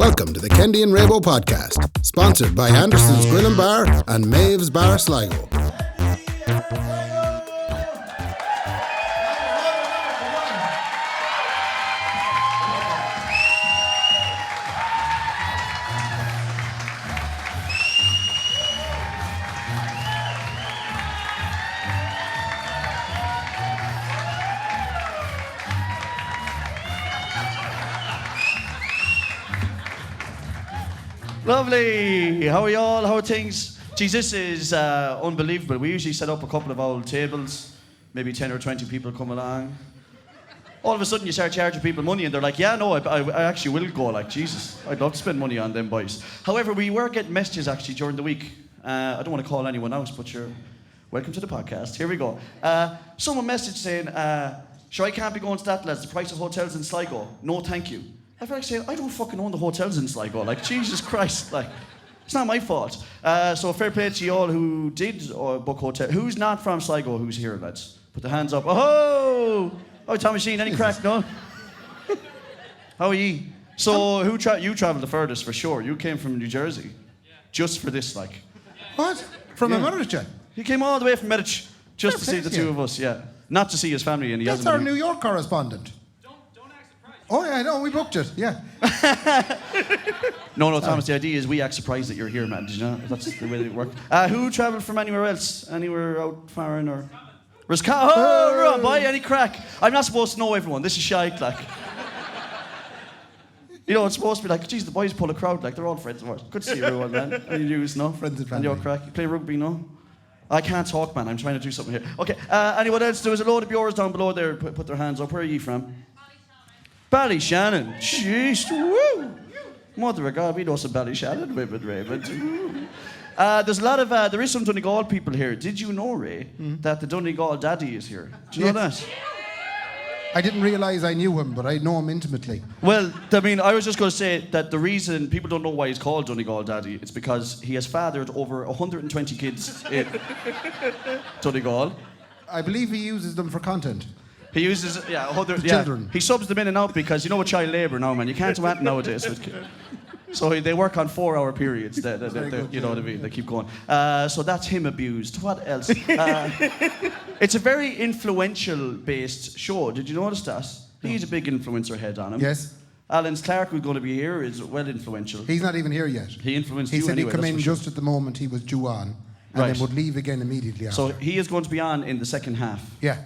Welcome to the Kendy and Raybo podcast, sponsored by Anderson's Grill and Bar and Maeve's Bar Sligo. Lovely. How are you all? How are things? Geez, this is unbelievable. We usually set up a couple of old tables, maybe 10 or 20 people come along. All of a sudden you start charging people money and they're like, yeah, no, I actually will go. Like, Jesus, I'd love to spend money on them boys. However, we were getting messages actually during the week. I don't want to call anyone out, but you're welcome to the podcast. Here we go. Someone messaged saying, sure, I can't be going to that, lads. The price of hotels in Sligo. No, thank you. I feel like saying, I don't fucking own the hotels in Sligo. Like, Jesus Christ, like, it's not my fault. So fair play to you all who did book hotel. Who's not from Sligo who's here, lads? Put the hands up. Oh, Tommy Sheen, any crack? No? How are ye? So you travelled the furthest for sure. You came from New Jersey. Just for this, like. What? From America? He came all the way from Medici just to see the two of us, yeah. Not to see his family. And he That's our New York correspondent. Oh, yeah, I know, we booked it, yeah. No, Thomas, the idea is we act surprised that you're here, man. Did you know? That's the way it works. Who travelled from anywhere else? Anywhere out far in or? Wisconsin? Oh, right, boy, any crack? I'm not supposed to know everyone. This is shite, like. You know, it's supposed to be like, geez, the boys pull a crowd, like, they're all friends of ours. Good to see everyone, man. Any news, no? Friends and family. family. And your crack? You play rugby, no? I can't talk, man. I'm trying to do something here. Okay, anyone else? There was a load of viewers down below there. Put their hands up. Where are you from? Ballyshannon. Jeez, woo! Mother of God, we know some Ballyshannon women, Raymond. There's a lot of, there is some Donegal people here. Did you know, Ray, that the Donegal daddy is here? Do you know that? I didn't realise I knew him, but I know him intimately. Well, I mean, I was just going to say that the reason people don't know why he's called Donegal daddy, it's because he has fathered over 120 kids in Donegal. I believe he uses them for content. He uses, children. He subs them in and out because you know what child labour now, man. You can't do that nowadays with kids. So they work on 4-hour periods. You know what I mean? They keep going. So that's him abused. What else? It's a very influential-based show. Did you notice that? He's a big influencer head on him. Yes. Alan's Clarke, who's going to be here, is well influential. He's not even here yet. He influenced you anyway. He said he'd come in just at the moment he was due on, and then would leave again immediately after. So he is going to be on in the second half. Yeah.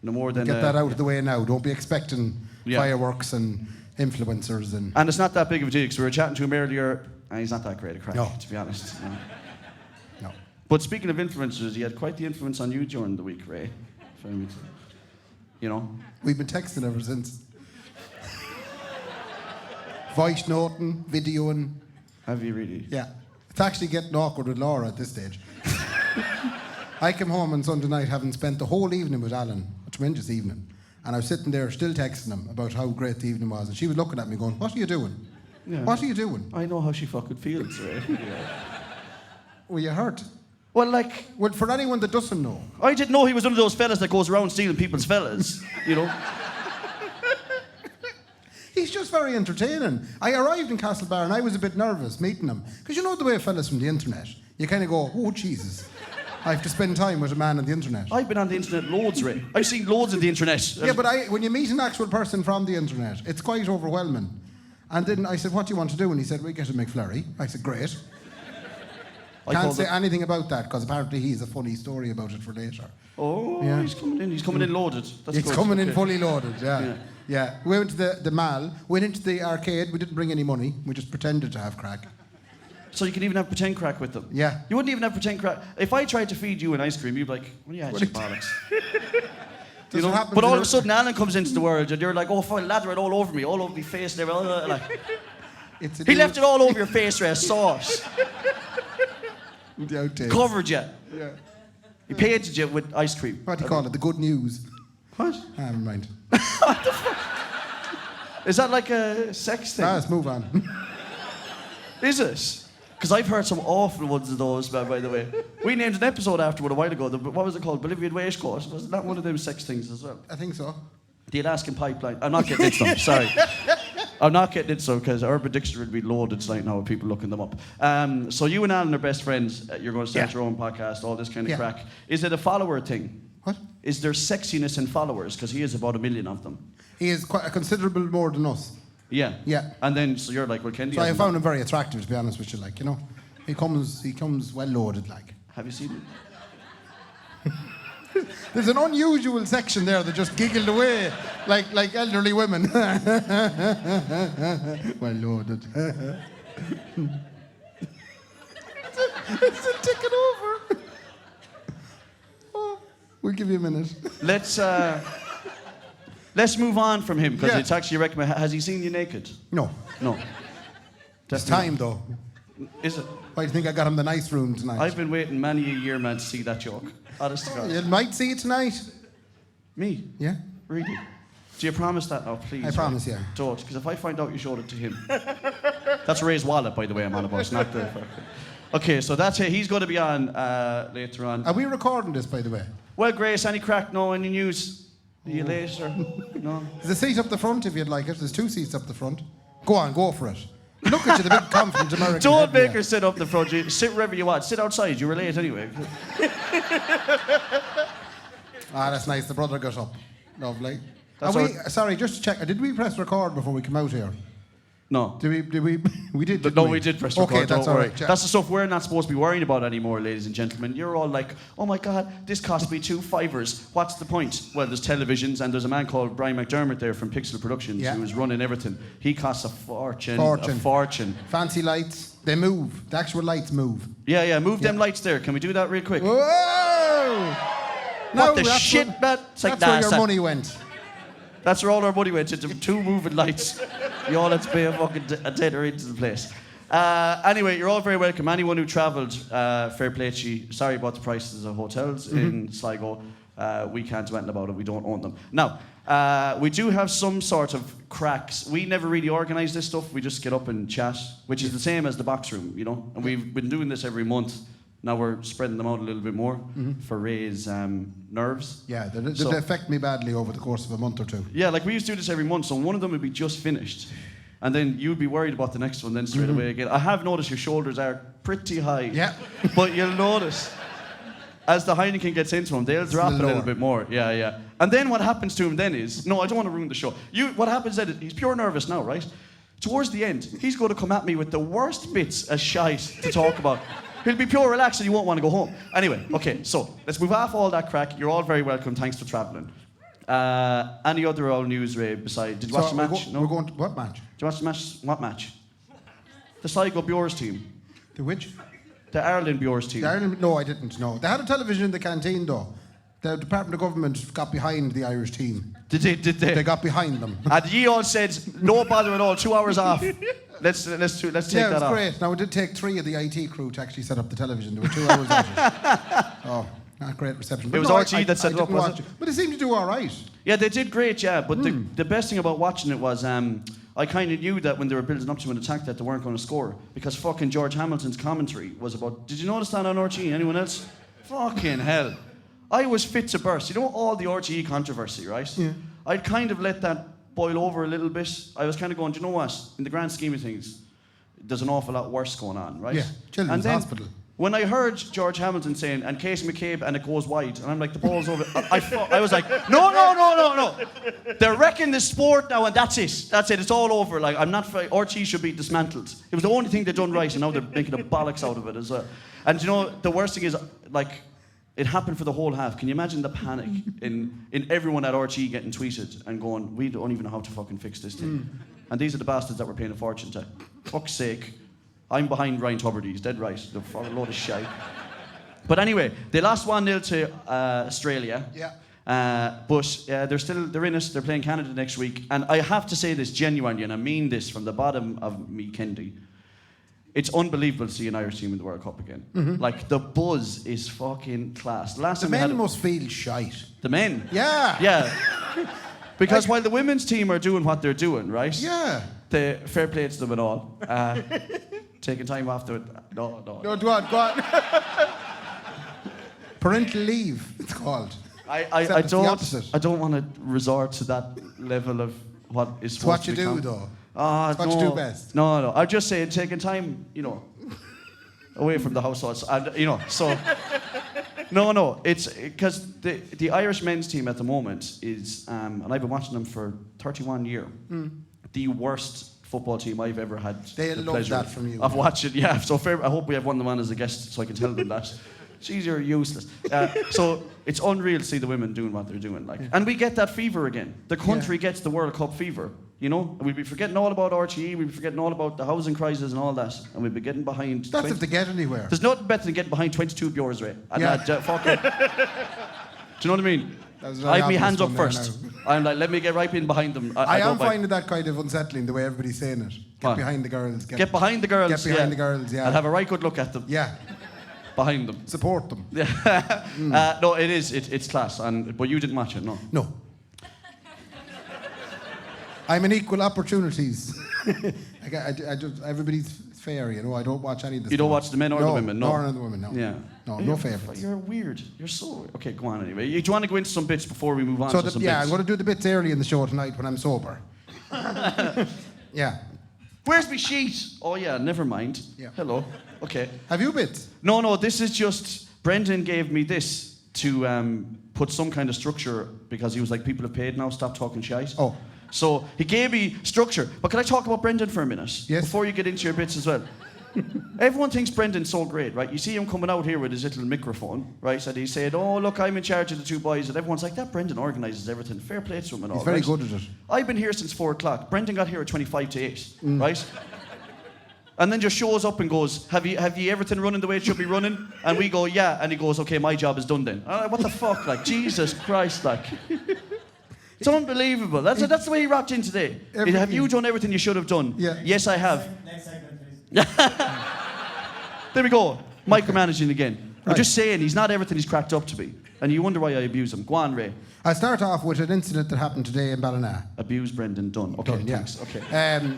No more than... Get that out of the way now. Don't be expecting fireworks and influencers. And it's not that big of a deal, because we were chatting to him earlier, and he's not that great a crack, to be honest. No. But speaking of influencers, he had quite the influence on you during the week, Ray. You know? We've been texting ever since. Voice noting, videoing. Have you really? Yeah. It's actually getting awkward with Laura at this stage. I came home on Sunday night having spent the whole evening with Alan, a tremendous evening, and I was sitting there still texting him about how great the evening was, and she was looking at me going, what are you doing? Yeah. What are you doing? I know how she fucking feels, Ray. Were you hurt? Well, for anyone that doesn't know. I didn't know he was one of those fellas that goes around stealing people's fellas, you know? He's just very entertaining. I arrived in Castlebar and I was a bit nervous meeting him, because you know the way fellas from the internet, you kind of go, oh, Jesus. I have to spend time with a man on the internet. I've been on the internet loads, Ray. I've seen loads of the internet. Yeah, but when you meet an actual person from the internet, it's quite overwhelming. And then I said, what do you want to do? And he said, we get a McFlurry. I said, great. Can't say anything about that, because apparently he has a funny story about it for later. Oh, yeah. He's coming in loaded. He's coming in fully loaded, yeah. We went to the mall, went into the arcade, we didn't bring any money, we just pretended to have crack. So you can even have pretend crack with them? Yeah. You wouldn't even have pretend crack. If I tried to feed you an ice cream, you'd be like, what are you actually bollocks? You know? But all of a sudden Alan comes into the world and you're like, oh, fuck, lather it all over me, all over my face and everything. Like, he left it all over your face, Ray, sauce. With the outtakes. Covered you. Yeah. He painted you with ice cream. What do you call it? The good news. What? Never mind. What the fuck? Is that like a sex thing? Let's move on. Is it? Because I've heard some awful ones of those, man, by the way. We named an episode after one a while ago. What was it called? Bolivian Waistcoat. Was that one of them sex things as well? I think so. The Alaskan Pipeline. I'm not getting into them, sorry. I'm not getting it, so because Urban Dictionary will be loaded tonight now with people looking them up. So you and Alan are best friends. You're going to start your own podcast, all this kind of crack. Is it a follower thing? What? Is there sexiness in followers? Because he has about 1 million of them. He is quite a considerable more than us. Yeah. Yeah. And then, so you're like, well, Kendy. So I found him very attractive, to be honest with you. Like, you know, he comes well loaded. Like, have you seen him? There's an unusual section there that just giggled away like elderly women. Well loaded. It's still ticking over. Oh, we'll give you a minute. Let's move on from him because Yeah. it's actually recommend. Has he seen you naked? No. No. It's time though. Is it? Why do you think I got him the nice room tonight? I've been waiting many a year, man, to see that joke. Honest to God. You might see it tonight. Me? Yeah. Really? Do you promise that now, please? I promise, yeah. Don't, because if I find out you showed it to him. That's Ray's wallet, by the way, I'm on about, not the... Okay, so that's it. He's going to be on later on. Are we recording this, by the way? Well, Grace, any crack? No, any news? Are you late or... No? There's a seat up the front if you'd like it. There's 2 seats up the front. Go on, go for it. Look at you, the big confident American. Don't make her sit up the front. You sit wherever you want. Sit outside. You were late anyway. That's nice. The brother got up. Lovely. That's just to check. Did we press record before we come out here? No. Did we? We did. No, we did press record. Okay, that's all right. That's the stuff we're not supposed to be worrying about anymore, ladies and gentlemen. You're all like, oh my God, this cost me 2 fivers. What's the point? Well, there's televisions, and there's a man called Brian McDermott there from Pixel Productions who's running everything. He costs a fortune. A fortune. Fancy lights. They move. The actual lights move. Yeah. Move them lights there. Can we do that real quick? Whoa! What the shit, man? It's like, that's where your money went. That's where all our money went, into 2 moving lights. You all had to pay a fucking tenner into the place. Anyway, you're all very welcome. Anyone who travelled, fair play to you. Sorry about the prices of hotels in Sligo. We can't do anything about it. We don't own them. Now, we do have some sort of cracks. We never really organise this stuff. We just get up and chat, which is the same as the box room, you know? And we've been doing this every month. Now we're spreading them out a little bit more for Ray's nerves. Yeah, they affect me badly over the course of a month or 2. Yeah, like we used to do this every month, so one of them would be just finished. And then you'd be worried about the next one, then straight away again. I have noticed your shoulders are pretty high. Yeah. But you'll notice, as the Heineken gets into them, they'll drop a little bit more. Yeah. And then what happens to him then is, no, I don't want to ruin the show. What happens then is, he's pure nervous now, right? Towards the end, he's going to come at me with the worst bits of shite to talk about. He'll be pure relaxed and you won't want to go home. Anyway, okay, so let's move off all that crack. You're all very welcome. Thanks for travelling. Any other old news, Ray, besides... Did you watch the match? We're going to... What match? Did you watch the match? What match? The Sligo Bures team. The which? The Ireland Bures team. No, I didn't, no. They had a television in the canteen, though. The Department of Government got behind the Irish team. Did they? They got behind them. And ye all said, no bother at all, 2 hours off. Let's take that off. Yeah, it was great. Now, it did take 3 of the IT crew to actually set up the television. There were 2 hours at it. Oh, not great reception. It was RT that set it up, wasn't it? But they seemed to do all right. Yeah, they did great, yeah. But the best thing about watching it was I kind of knew that when they were building up to an attack that they weren't going to score. Because fucking George Hamilton's commentary was about... Did you notice that on RTE? Anyone else? Fucking hell. I was fit to burst. You know all the RTE controversy, right? Yeah. I'd kind of let that boil over a little bit. I was kind of going, do you know what? In the grand scheme of things, there's an awful lot worse going on, right? Yeah, Children's Hospital. When I heard George Hamilton saying, and Casey McCabe, and it goes wide, and I'm like, the ball's over. I was like, no. They're wrecking the sport now, and that's it. That's it. It's all over. Like, I'm not... RT should be dismantled. It was the only thing they'd done right, and now they're making a bollocks out of it as well. And you know, the worst thing is, like... It happened for the whole half. Can you imagine the panic in everyone at RT getting tweeted and going, we don't even know how to fucking fix this thing. And these are the bastards that we're paying a fortune to. Fuck's sake. I'm behind Ryan Tubridy. He's dead right. They're a load of shite. But anyway, they lost 1-0 to Australia. Yeah. But they're in it. They're playing Canada next week. And I have to say this genuinely, and I mean this from the bottom of me, Kendy. It's unbelievable to see an Irish team in the World Cup again. Like, the buzz is fucking class. The men must feel shite. The men? Yeah. Yeah. Because while the women's team are doing what they're doing, right? Yeah. The fair play to them and all. Taking time off to it. No. No, go on. Parental leave, it's called. I don't want to resort to that level of what is It's supposed what to you do, become. though. Ah, It's what no. you do best. No. I'm just saying, taking time, away from the households, and so. No. It's because the Irish men's team at the moment is, and I've been watching them for 31 years. The worst football team I've ever had. They'll the love pleasure that from you. of watching. Yeah. So I hope we have one of them on as a guest, so I can tell them that. Jeez, you're useless. So it's unreal to see the women doing what they're doing. And we get that fever again. The country gets the World Cup fever. We'll be forgetting all about RTE, we'll be forgetting all about the housing crisis and all that, and we'll be getting behind... That's if they get anywhere. There's nothing better than getting behind 22 Bjors, Ray. And fuck it. Do you know what I mean? I have my hands up first. I'm like, let me get right in behind them. I am finding that kind of unsettling, the way everybody's saying it. Get behind the girls. Get behind the girls, Get behind the girls, yeah. I'll have a right good look at them. Yeah. Behind them. Support them. Yeah. No, it is. It's class. But you didn't watch it, no? No. I'm an equal opportunities. Everybody's fair, I don't watch any of this. You don't watch the men or the women, no? Nor the women, no. Yeah. No favourites. You're weird. You're so... Okay, go on anyway. Do you want to go into some bits before we move on to some bits? I'm going to do the bits early in the show tonight when I'm sober. Yeah. Where's my sheet? Oh, yeah, never mind. Yeah. Hello. Okay. Have you bits? No, this is just... Brendan gave me this to put some kind of structure because he was like, people have paid now, stop talking shite. Oh. So he gave me structure. But can I talk about Brendan for a minute? Yes. Before you get into your bits as well. Everyone thinks Brendan's so great, right? You see him coming out here with his little microphone, right? And he said, oh, look, I'm in charge of the two boys. And everyone's like, that Brendan organises everything. Fair play to him and all. He's very right? good at it. I've been here since 4 o'clock. Brendan got here at 25 to 8, right? And then just shows up and goes, have you everything running the way it should be running? And we go, yeah. And he goes, okay, my job is done then. I'm like, what the fuck? Like, Jesus Christ, like... It's unbelievable. That's the way he rocked in today. Have you done everything you should have done? Yeah. Yes, I have. Next segment, please. There we go. Micromanaging again. Right. I'm just saying, he's not everything he's cracked up to be. And you wonder why I abuse him. Go on, Ray. I'll start off with an incident that happened today in Ballina. Abuse Brendan, done. Okay, Done, yeah. thanks. Okay.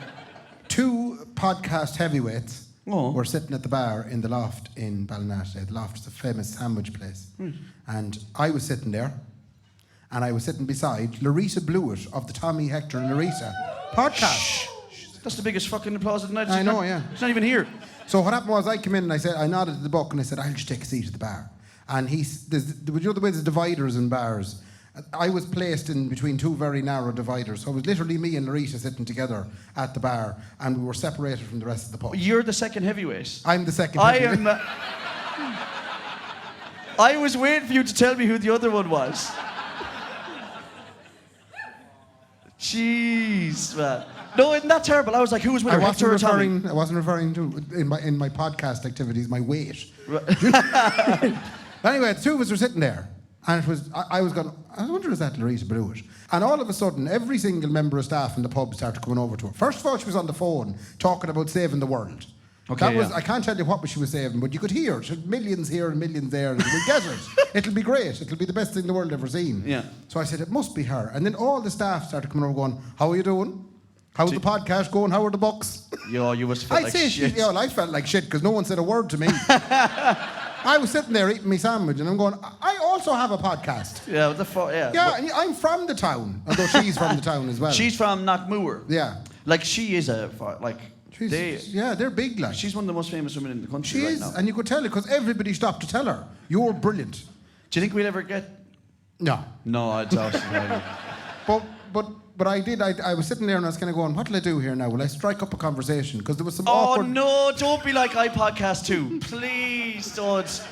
2 podcast heavyweights Oh. were sitting at the bar in the Loft in Ballina today. The Loft is a famous sandwich place. And I was sitting there, and I was sitting beside Larisa Blewett of the Tommy, Hector and Larisa podcast. That's the biggest fucking applause of the night. I know, yeah. It's not even here. So what happened was I came in and I nodded to the book and I said, I'll just take a seat at the bar. And the way there's dividers in bars. I was placed in between 2 very narrow dividers. So it was literally me and Larisa sitting together at the bar, and we were separated from the rest of the pub. You're the second heavyweight. I'm the second I heavyweight. am... I was waiting for you to tell me who the other one was. Jeez, man. No, isn't that terrible? I was like, who was with her, Hector or Tommy? I wasn't referring to, in my podcast activities, my weight. Anyway, the 2 of us were sitting there, and it was, I wonder is that Larisa Blewett? And all of a sudden, every single member of staff in the pub started coming over to her. First of all, she was on the phone talking about saving the world. Okay, I can't tell you what she was saving, but you could hear it. She had millions here and millions there. And we get it. It'll be great. It'll be the best thing the world ever seen. Yeah. So I said, it must be her. And then all the staff started coming over going, how are you doing? How's the podcast going? How are the books? Yo, you must feel like shit. I felt like shit because no one said a word to me. I was sitting there eating my sandwich and I'm going, I also have a podcast. Yeah, what the fuck, yeah. Yeah, I'm from the town. Although she's from the town as well. She's from Knockmoor. Yeah. Like, she is they're big, like. She's one of the most famous women in the country She right is, now. and you could tell it because everybody stopped to tell her, you're brilliant. Do you think we'll ever get... No. No, I doubt it. But I did. I was sitting there and I was kind of going, what will I do here now? Will I strike up a conversation? Because there was some awkward... Oh, no, don't be like I podcast too. Please don't.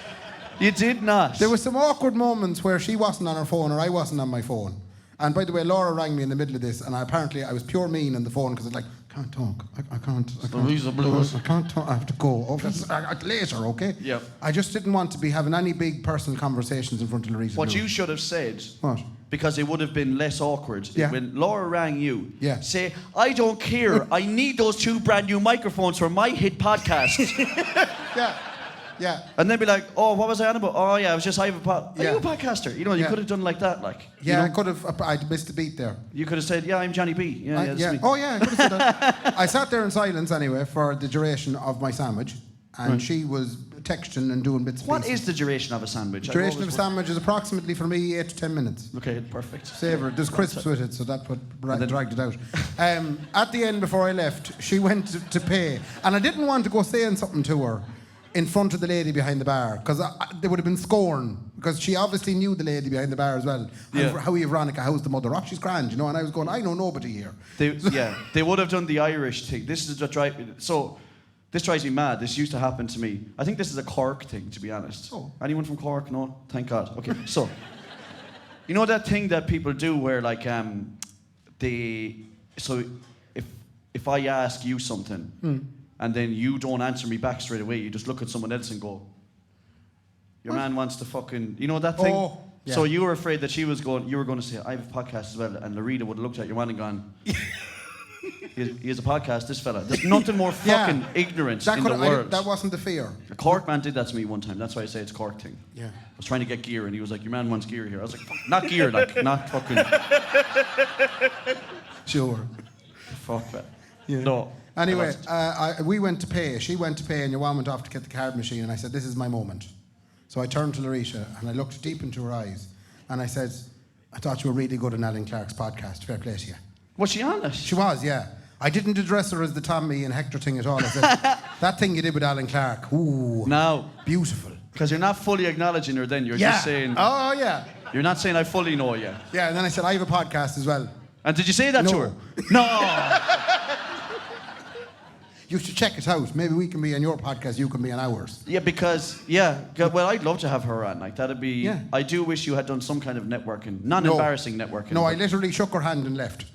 You did not. There were some awkward moments where she wasn't on her phone or I wasn't on my phone. And by the way, Laura rang me in the middle of this and apparently I was pure mean on the phone because I was like, can't talk. I can't talk. I have to go. Oh, later, okay? Yep. I just didn't want to be having any big personal conversations in front of Larisa. What you should have said... What? Because it would have been less awkward. Yeah. When Laura rang you, yeah. Say, I don't care. I need those 2 brand new microphones for my hit podcast. Yeah. And then be like, oh, what was I on about? Oh, yeah, I was just, I have a pod. Are you a podcaster? You could have done like that, like. Yeah, I could have. I missed the beat there. You could have said, yeah, I'm Johnny B. Yeah, that's me. Oh, yeah, I could have said that. I sat there in silence anyway for the duration of my sandwich. And she was texting and doing bits. What is the duration of a sandwich? The duration of a sandwich is approximately for me 8 to 10 minutes. Okay, perfect. Savoured. There's crisps with it, so that dragged it out. At the end, before I left, she went to pay, and I didn't want to go saying something to her in front of the lady behind the bar, because there would have been scorn, because she obviously knew the lady behind the bar as well. Yeah. How Veronica, how's the mother? Oh, she's grand, you know. And I was going, I know nobody here. They would have done the Irish thing. This is what drives me. So this drives me mad. This used to happen to me. I think this is a Clarke thing, to be honest. Oh. Anyone from Clarke? No? Thank God. Okay, so you know that thing that people do where like if I ask you something and then you don't answer me back straight away, you just look at someone else and go, your man wants to fucking, you know that thing? Oh, yeah. So you were afraid that you were going to say, I have a podcast as well, and Larita would have looked at your man and gone, he has a podcast, this fella. There's nothing more fucking ignorance in the world. That wasn't the fear. A Cork man did that to me one time. That's why I say it's a Cork thing. Yeah. I was trying to get gear, and he was like, your man wants gear here. I was like, fuck, not gear, like, not fucking... Sure. Fuck that. Yeah. No. Anyway, we went to pay. She went to pay, and your one went off to get the card machine. And I said, "This is my moment." So I turned to Larisa and I looked deep into her eyes, and I said, "I thought you were really good on Alan Clarke's podcast. Fair play to you." Was she honest? She was, yeah. I didn't address her as the Tommy and Hector thing at all. I said, "That thing you did with Alan Clarke, ooh, no, beautiful." Because you're not fully acknowledging her. Then you're just saying, "Oh yeah." You're not saying I fully know you. Yeah, and then I said, "I have a podcast as well." And did you say that to her? No. You should check it out. Maybe we can be on your podcast, you can be on ours. Yeah, because, well, I'd love to have her on. Like, that'd be... Yeah. I do wish you had done some kind of networking. Non-embarrassing networking. No, I literally shook her hand and left.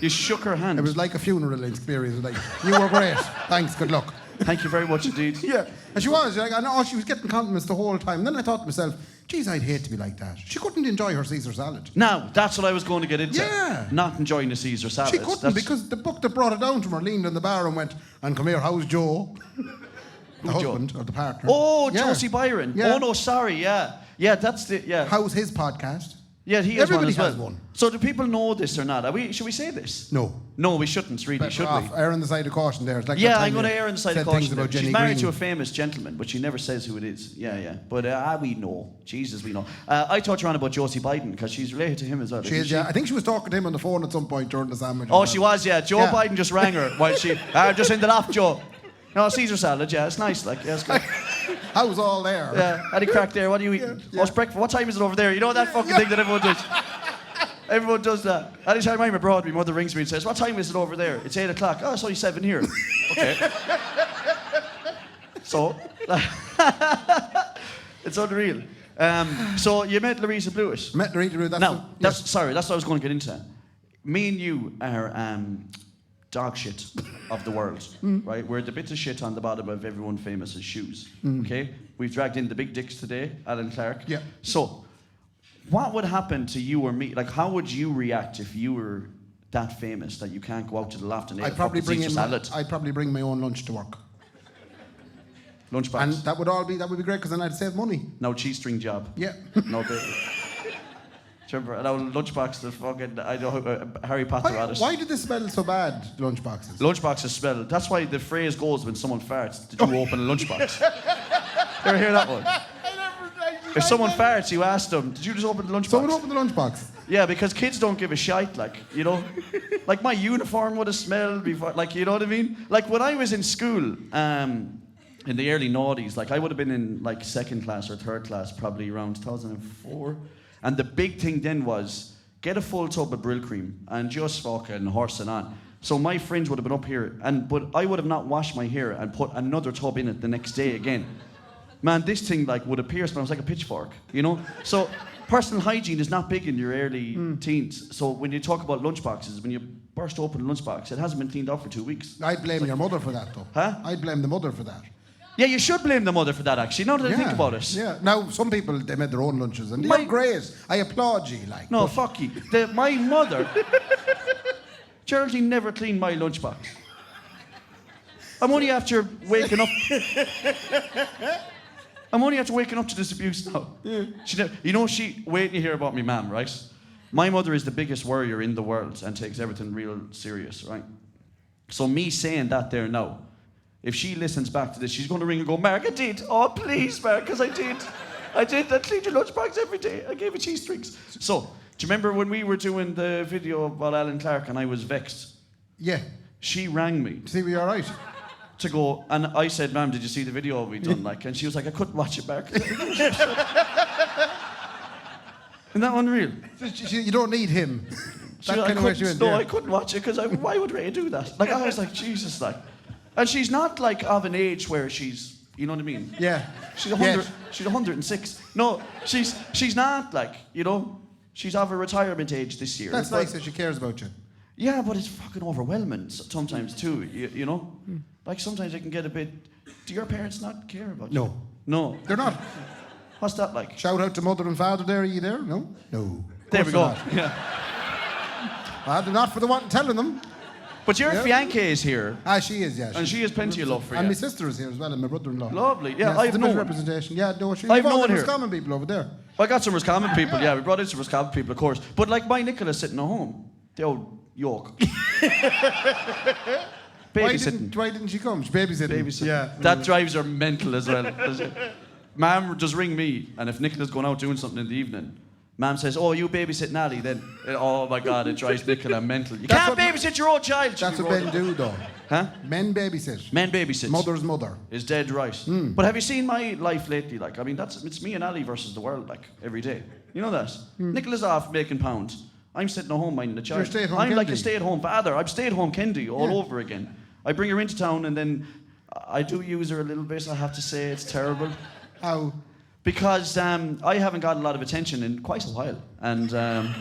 You shook her hand? It was like a funeral experience. Like, you were great. Thanks, good luck. Thank you very much indeed. Yeah. And she was. Like, I know she was getting compliments the whole time. And then I thought to myself, geez, I'd hate to be like that. She couldn't enjoy her Caesar salad. Now, that's what I was going to get into. Yeah. Not enjoying the Caesar salad. She couldn't because the book that brought it down to her leaned on the bar and went, and come here, how's Joe? The husband or the partner. Oh, yeah. Josie Byron. Yeah. Oh, no, sorry, yeah. Yeah, that's the, yeah. How's his podcast? Yeah, he has Everybody one as well. has one. So do people know this or not? Should we say this? No. No, we shouldn't, really, should we? Err on the side of caution there. It's like I'm going to err on the side of caution there. She's married Green. to a famous gentleman, but she never says who it is. Yeah. But we know. Jesus, we know. I talked to her on about Josie Biden, because she's related to him as well. She is, yeah. I think she was talking to him on the phone at some point during the sandwich. Oh, she was, yeah. Joe Biden just rang her while she... just in the loft, Joe. No, Caesar salad, yeah, it's nice, like, yeah, it's good. How's all there? Yeah, any crack there, what are you eating? Yeah. Oh, it's breakfast, what time is it over there? You know that fucking thing that everyone does? Everyone does that. Anytime I'm abroad, my mother rings me and says, what time is it over there? It's 8 o'clock. Oh, it's only 7 here. Okay. So, it's unreal. So you met Larisa Blewett. Met Larisa Blewett. That's what I was going to get into. Me and you are dog shit of the world, right? We're the bits of shit on the bottom of everyone famous's shoes, okay? We've dragged in the big dicks today, Alan Clarke. Yeah. So, what would happen to you or me? Like, how would you react if you were that famous that you can't go out to the loft and eat I'd probably bring my own lunch to work. Lunchbox. And that would be great, because then I'd save money. No cheese string job. Yeah. No baby. Remember, an old lunchbox, the fucking, I know, Harry Potter had it. Why did this smell so bad, lunchboxes? Lunchboxes smell. That's why the phrase goes when someone farts, did you open a lunchbox? You ever hear that one? If someone farts, you ask them, did you just open the lunchbox? Someone opened the lunchbox. Yeah, because kids don't give a shite, like, you know. Like, my uniform would have smelled before, like, you know what I mean? Like, when I was in school, in the early noughties, like, I would have been in, like, 2nd class or 3rd class, probably around 2004. And the big thing then was, get a full tub of Brill cream and just fucking horse it on. So my fringe would have been up here, but I would have not washed my hair and put another tub in it the next day again. Man, this thing like would have pierced me. I was like a pitchfork, you know? So personal hygiene is not big in your early teens. So when you talk about lunchboxes, when you burst open a lunchbox, it hasn't been cleaned up for 2 weeks. I'd blame your mother for that, though. Huh? I'd blame the mother for that. Yeah, you should blame the mother for that, actually, now that I think about it. Yeah. Now, some people, they made their own lunches, and they're great. I applaud you, like. No, fuck you. My mother, Geraldine never cleaned my lunchbox. I'm only after waking up. I'm only after waking up to this abuse now. Yeah. Wait till you hear about me mum, right? My mother is the biggest worrier in the world and takes everything real serious, right? So me saying that there now if she listens back to this, she's going to ring and go, Mark, I did. Oh, please, Mark, because I did. I cleaned your lunchbox every day. I gave you cheese strings. So, do you remember when we were doing the video about Alan Clarke and I was vexed? Yeah. She rang me. See, we all right? To go, and I said, ma'am, did you see the video we done? Like, and she was like, I couldn't watch it, Mark. Isn't that unreal? You don't need him. I couldn't watch it because why would Ray do that? Like, I was like, Jesus, like. And she's not like of an age where she's, you know what I mean? Yeah. She's 100. She's 106. No, she's not like, you know, she's of a retirement age this year. That's nice that she cares about you. Yeah, but it's fucking overwhelming sometimes too. You know, like sometimes it can get a bit. Do your parents not care about you? No, They're not. What's that like? Shout out to mother and father there. Are you there? No. There we go. Yeah. Well, they're not for the one telling them. But your fiancée is here. She is, yeah. And she has plenty of love for you. And my sister is here as well, and my brother-in-law. Lovely, yeah. I've no representation. Yeah, no, she's I've known her. her. Common people over there. I got some Roscommon people. Yeah, we brought in some Roscommon people, of course. But like my Nicola's sitting at home, the old York. Babysitting. Why didn't she come? She's babysitting. Yeah. That drives her mental as well. Ma'am just ring me, and if Nicola's going out doing something in the evening, Ma'am says, "Oh, you babysitting Ali?" Then, oh my God, it drives Nicola mental. You can't babysit your own child. That's what men do, though. Huh? Men babysit. Men babysit. Mother's mother. Is dead right. But have you seen my life lately? Like, I mean, it's me and Ali versus the world, like, every day. You know that? Nicola's off making pounds. I'm sitting at home minding the child. You're stay-at-home I'm like Kendy. a stay-at-home father. I'm stay-at-home Kendy all over again. I bring her into town and then I do use her a little bit, I have to say. It's terrible. How? Because I haven't got a lot of attention in quite a while. And I'm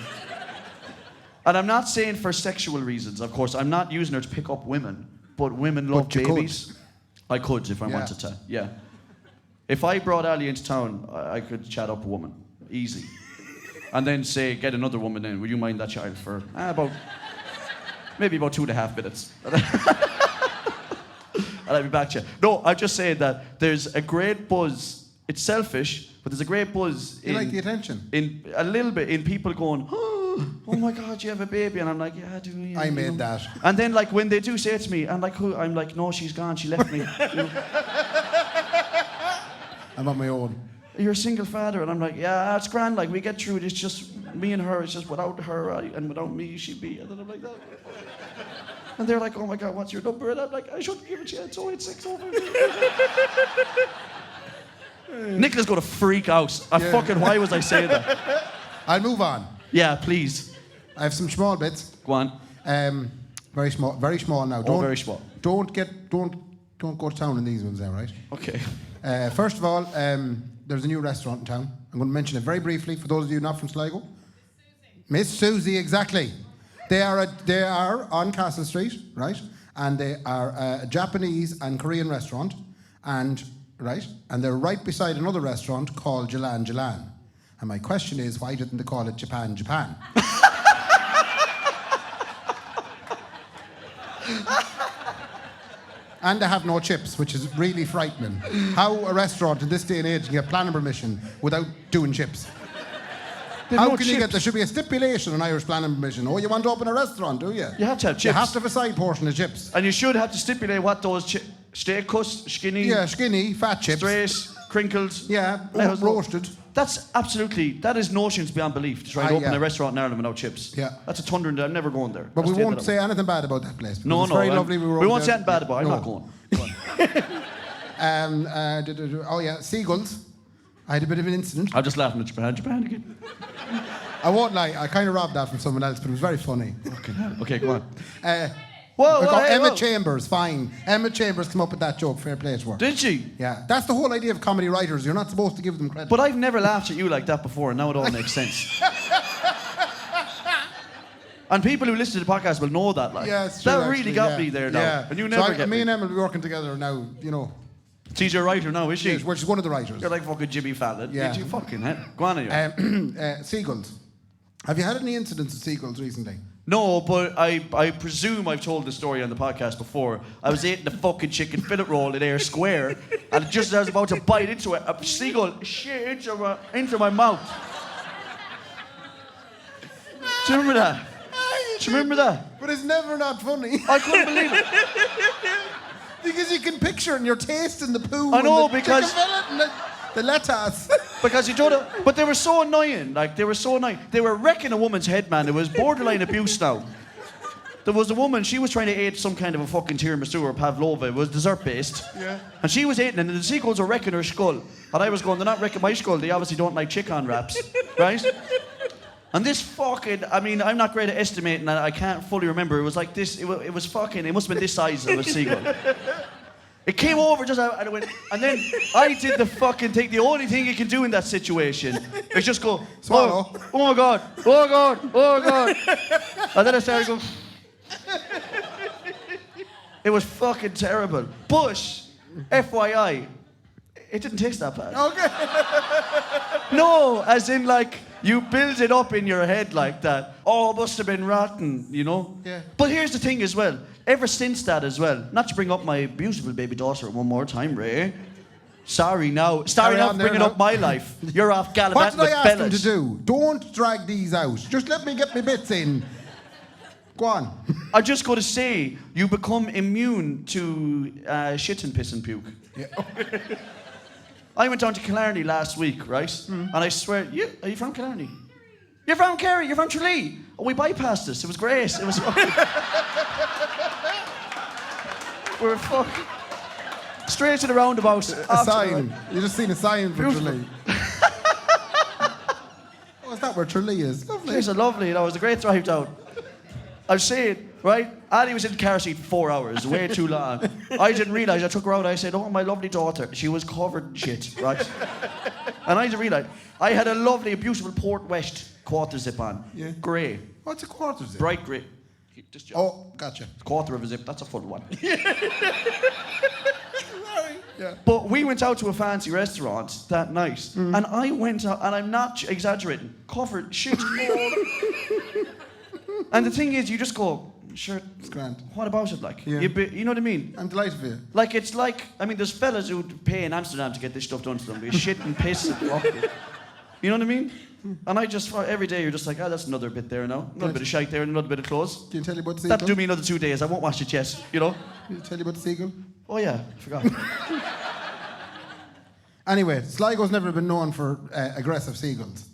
not saying for sexual reasons, of course. I'm not using her to pick up women. But women love babies. I could if I wanted to, yeah. If I brought Ali into town, I could chat up a woman. Easy. And then say, get another woman in. Would you mind that child for maybe about 2.5 minutes? And I'll be back to you. No, I'm just saying that there's a great buzz. It's selfish, but there's a great buzz. You like the attention? In a little bit, in people going, oh my God, you have a baby. And I'm like, yeah, I do. Yeah, I made that. And then like when they do say it to me, I'm like, who? I'm like, no, she's gone. She left me. You know? I'm on my own. You're a single father. And I'm like, yeah, it's grand. Like, we get through it. It's just me and her. It's just without her and without me, she'd be. And then I'm like, that. And they're like, oh my God, what's your number? And I'm like, I shouldn't give it to you. It's 086 over. Nicola's going to freak out. Fucking, why was I saying that? I'll move on. Yeah, please. I have some small bits. Go on. Very small now. Very small. Don't go to town in these ones there, right? Okay. First of all, there's a new restaurant in town. I'm going to mention it very briefly for those of you not from Sligo. Miss Susie, exactly. They are on Castle Street, right? And they are a Japanese and Korean restaurant, and they're right beside another restaurant called Jalan Jalan. And my question is, why didn't they call it Japan Japan? And they have no chips, which is really frightening. How a restaurant in this day and age can get planning permission without doing chips? How can you get? There should be a stipulation on Irish planning permission. Oh, you want to open a restaurant, do you? You have to have chips. You have to have a side portion of chips. And you should have to stipulate what those steak cuts, skinny. Yeah, skinny, fat chips. Straight, crinkled. Yeah, roasted. That is notions beyond belief to try to open a restaurant in Ireland without chips. Yeah. That's a thunder and I'm never going there. But we won't say anything bad about that place. No, it's very lovely. We won't say anything bad about it. I'm not going. Oh yeah, Seagulls. I had a bit of an incident. I'm just laughing at Japan again. I won't lie, I kind of robbed that from someone else, but it was very funny. Okay, go on. Emma Chambers, fine. Emma Chambers came up with that joke, fair play to her. Did she? Yeah. That's the whole idea of comedy writers. You're not supposed to give them credit. But I've never laughed at you like that before, and now it all makes sense. And people who listen to the podcast will know that. Like, yeah, it's true, that really got me there now. Yeah. And you never get me and Emma will be working together now, you know. She's your writer now, is she? Yes, well, she's one of the writers. You're like fucking Jimmy Fallon. Yeah. You fucking head. Go on, you. Seagulls. Have you had any incidents with seagulls recently? No, but I presume I've told the story on the podcast before. I was eating a fucking chicken fillet roll in Ayr Square, and just as I was about to bite into it, a seagull shit into my mouth. Do you remember that? Do you remember that? But it's never not funny. I couldn't believe it. Because you can picture and you're tasting the poo. I know, and the because- chicken fillet and the lettuce. Because you don't know, but they were so annoying. Like, they were so annoying. They were wrecking a woman's head, man. It was borderline abuse now. There was a woman, she was trying to eat some kind of a fucking tiramisu or pavlova. It was dessert-based. Yeah. And she was eating, and the seagulls were wrecking her skull. And I was going, they're not wrecking my skull. They obviously don't like chicken wraps, right? And this fucking, I mean, I'm not great at estimating, and I can't fully remember. It was like this, it was fucking, it must have been this size of a seagull. It came over just and it went, and then I did the fucking thing. The only thing you can do in that situation is just go, swallow. Oh my God, oh God, oh God. And then I started going. It was fucking terrible. But, FYI, it didn't taste that bad. Okay. No, as in like, you build it up in your head like that. Oh, it must have been rotten, you know? Yeah. But here's the thing as well. Ever since that as well, not to bring up my beautiful baby daughter one more time, Ray. Sorry now. Sorry now for bringing up my life. You're off gallivanting with What did I ask them fellas. to do? Don't drag these out. Just let me get my bits in. Go on. I'm just going to say, you become immune to shit and piss and puke. Yeah. I went down to Killarney last week, right? And I swear, are you from Killarney? You're from Kerry, you're from Tralee. Oh, we bypassed this. It was great. It was fucking... We're fucking... Straight to the roundabout. A sign. You just seen a sign for Tralee. Oh, is that where Tralee is? Lovely. It's lovely, you know, it was a great drive down. I'm saying, right? Ali was in the car seat for 4 hours, way too long. I didn't realise. I took her out. I said, "Oh, my lovely daughter." She was covered in shit, right? And I didn't realise. I had a lovely, beautiful Port West quarter zip on. Yeah. Grey. What's a quarter zip? Bright grey. Just Oh, gotcha. quarter of a zip. That's a full one. Yeah. But we went out to a fancy restaurant that night, and I went out, and I'm not exaggerating, covered shit all. And the thing is, you just go, sure, It's grand. what about it, like? Yeah. You know what I mean? I'm delighted for you. Like, it's like, I mean, there's fellas who'd pay in Amsterdam to get this stuff done to them. Be shit and piss and fucking. You know what I mean? And I just, every day you're just like, that's another bit there now. Another bit of shite there and another bit of clothes. Can you tell you about the That'll seagull? do me another 2 days. I won't wash it yet, you know? Can you tell you about the seagull? Oh, yeah, I forgot. Anyway, Sligo's never been known for aggressive seagulls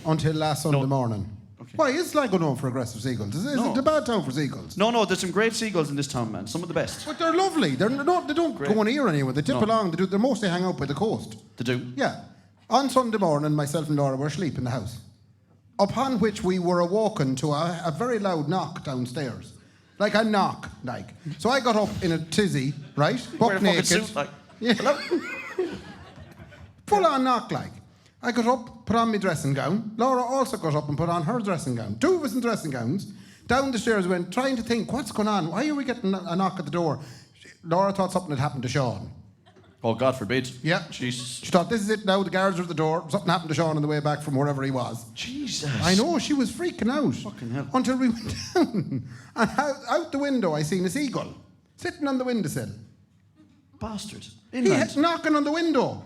until last Sunday morning. Okay. Why is Sligo known for aggressive seagulls? Is No. it a bad town for seagulls? No, there's some great seagulls in this town, man. Some of the best. But they're lovely. They don't Great. go near anyone. They tip No. along. They mostly hang out by the coast. To do. Yeah. On Sunday morning, myself and Laura were asleep in the house, upon which we were awoken to a very loud knock downstairs. Like a knock, like. So I got up in a tizzy, right? Wear Buck a fucking naked. suit, like. Yeah. Hello? Full on knock, like. I got up, put on my dressing gown. Laura also got up and put on her dressing gown. Two of us in dressing gowns. Down the stairs went, trying to think, what's going on? Why are we getting a knock at the door? Laura thought something had happened to Sean. Oh, God forbid. Yeah. Jesus. She thought, this is it now, the guards are at the door. Something happened to Sean on the way back from wherever he was. Jesus. I know, she was freaking out. Fucking hell. Until we went down. And out the window, I seen a seagull sitting on the windowsill. Bastard. He Inland. had knocking on the window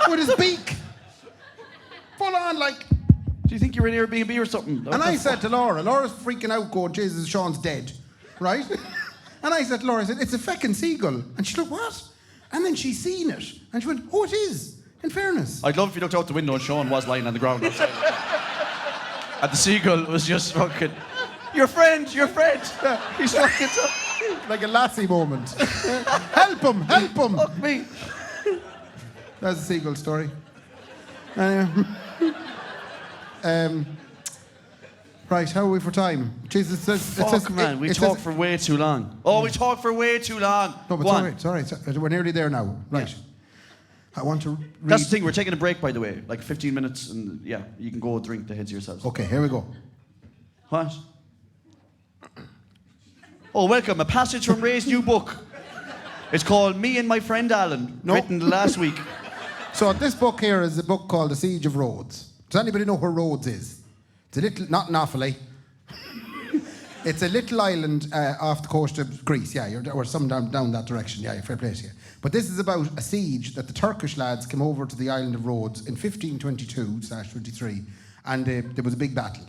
with his beak. Full on, like. Do you think you're in Airbnb or something? And I said to Laura's freaking out, going, Jesus, Sean's dead. Right? And I said to Laura, I said, it's a feckin' seagull. And she looked, what? And then she seen it. And she went, oh, it is. In fairness. I'd love if you looked out the window and Sean was lying on the ground outside. And the seagull was just fucking, your friend. He's fucking, Like a lassie moment. Help him. fuck me. That's a seagull story. Anyway. Right, how are we for time? Jesus, Fuck, man, we talk for way too long. Oh, we talk for way too long. No, but Go on. it's all right. We're nearly there now. Right. I want to read... That's the thing, we're taking a break, by the way. Like 15 minutes, and yeah, you can go drink the heads yourselves. Okay, here we go. What? Oh, welcome. A passage from Ray's new book. It's called Me and My Friend Alan, No. written last week. So this book here is a book called The Siege of Rhodes. Does anybody know where Rhodes is? It's a little, not an awfully. It's a little island off the coast of Greece, yeah, or some down that direction, yeah, fair play to you. But this is about a siege that the Turkish lads came over to the island of Rhodes in 1522/23, and there was a big battle.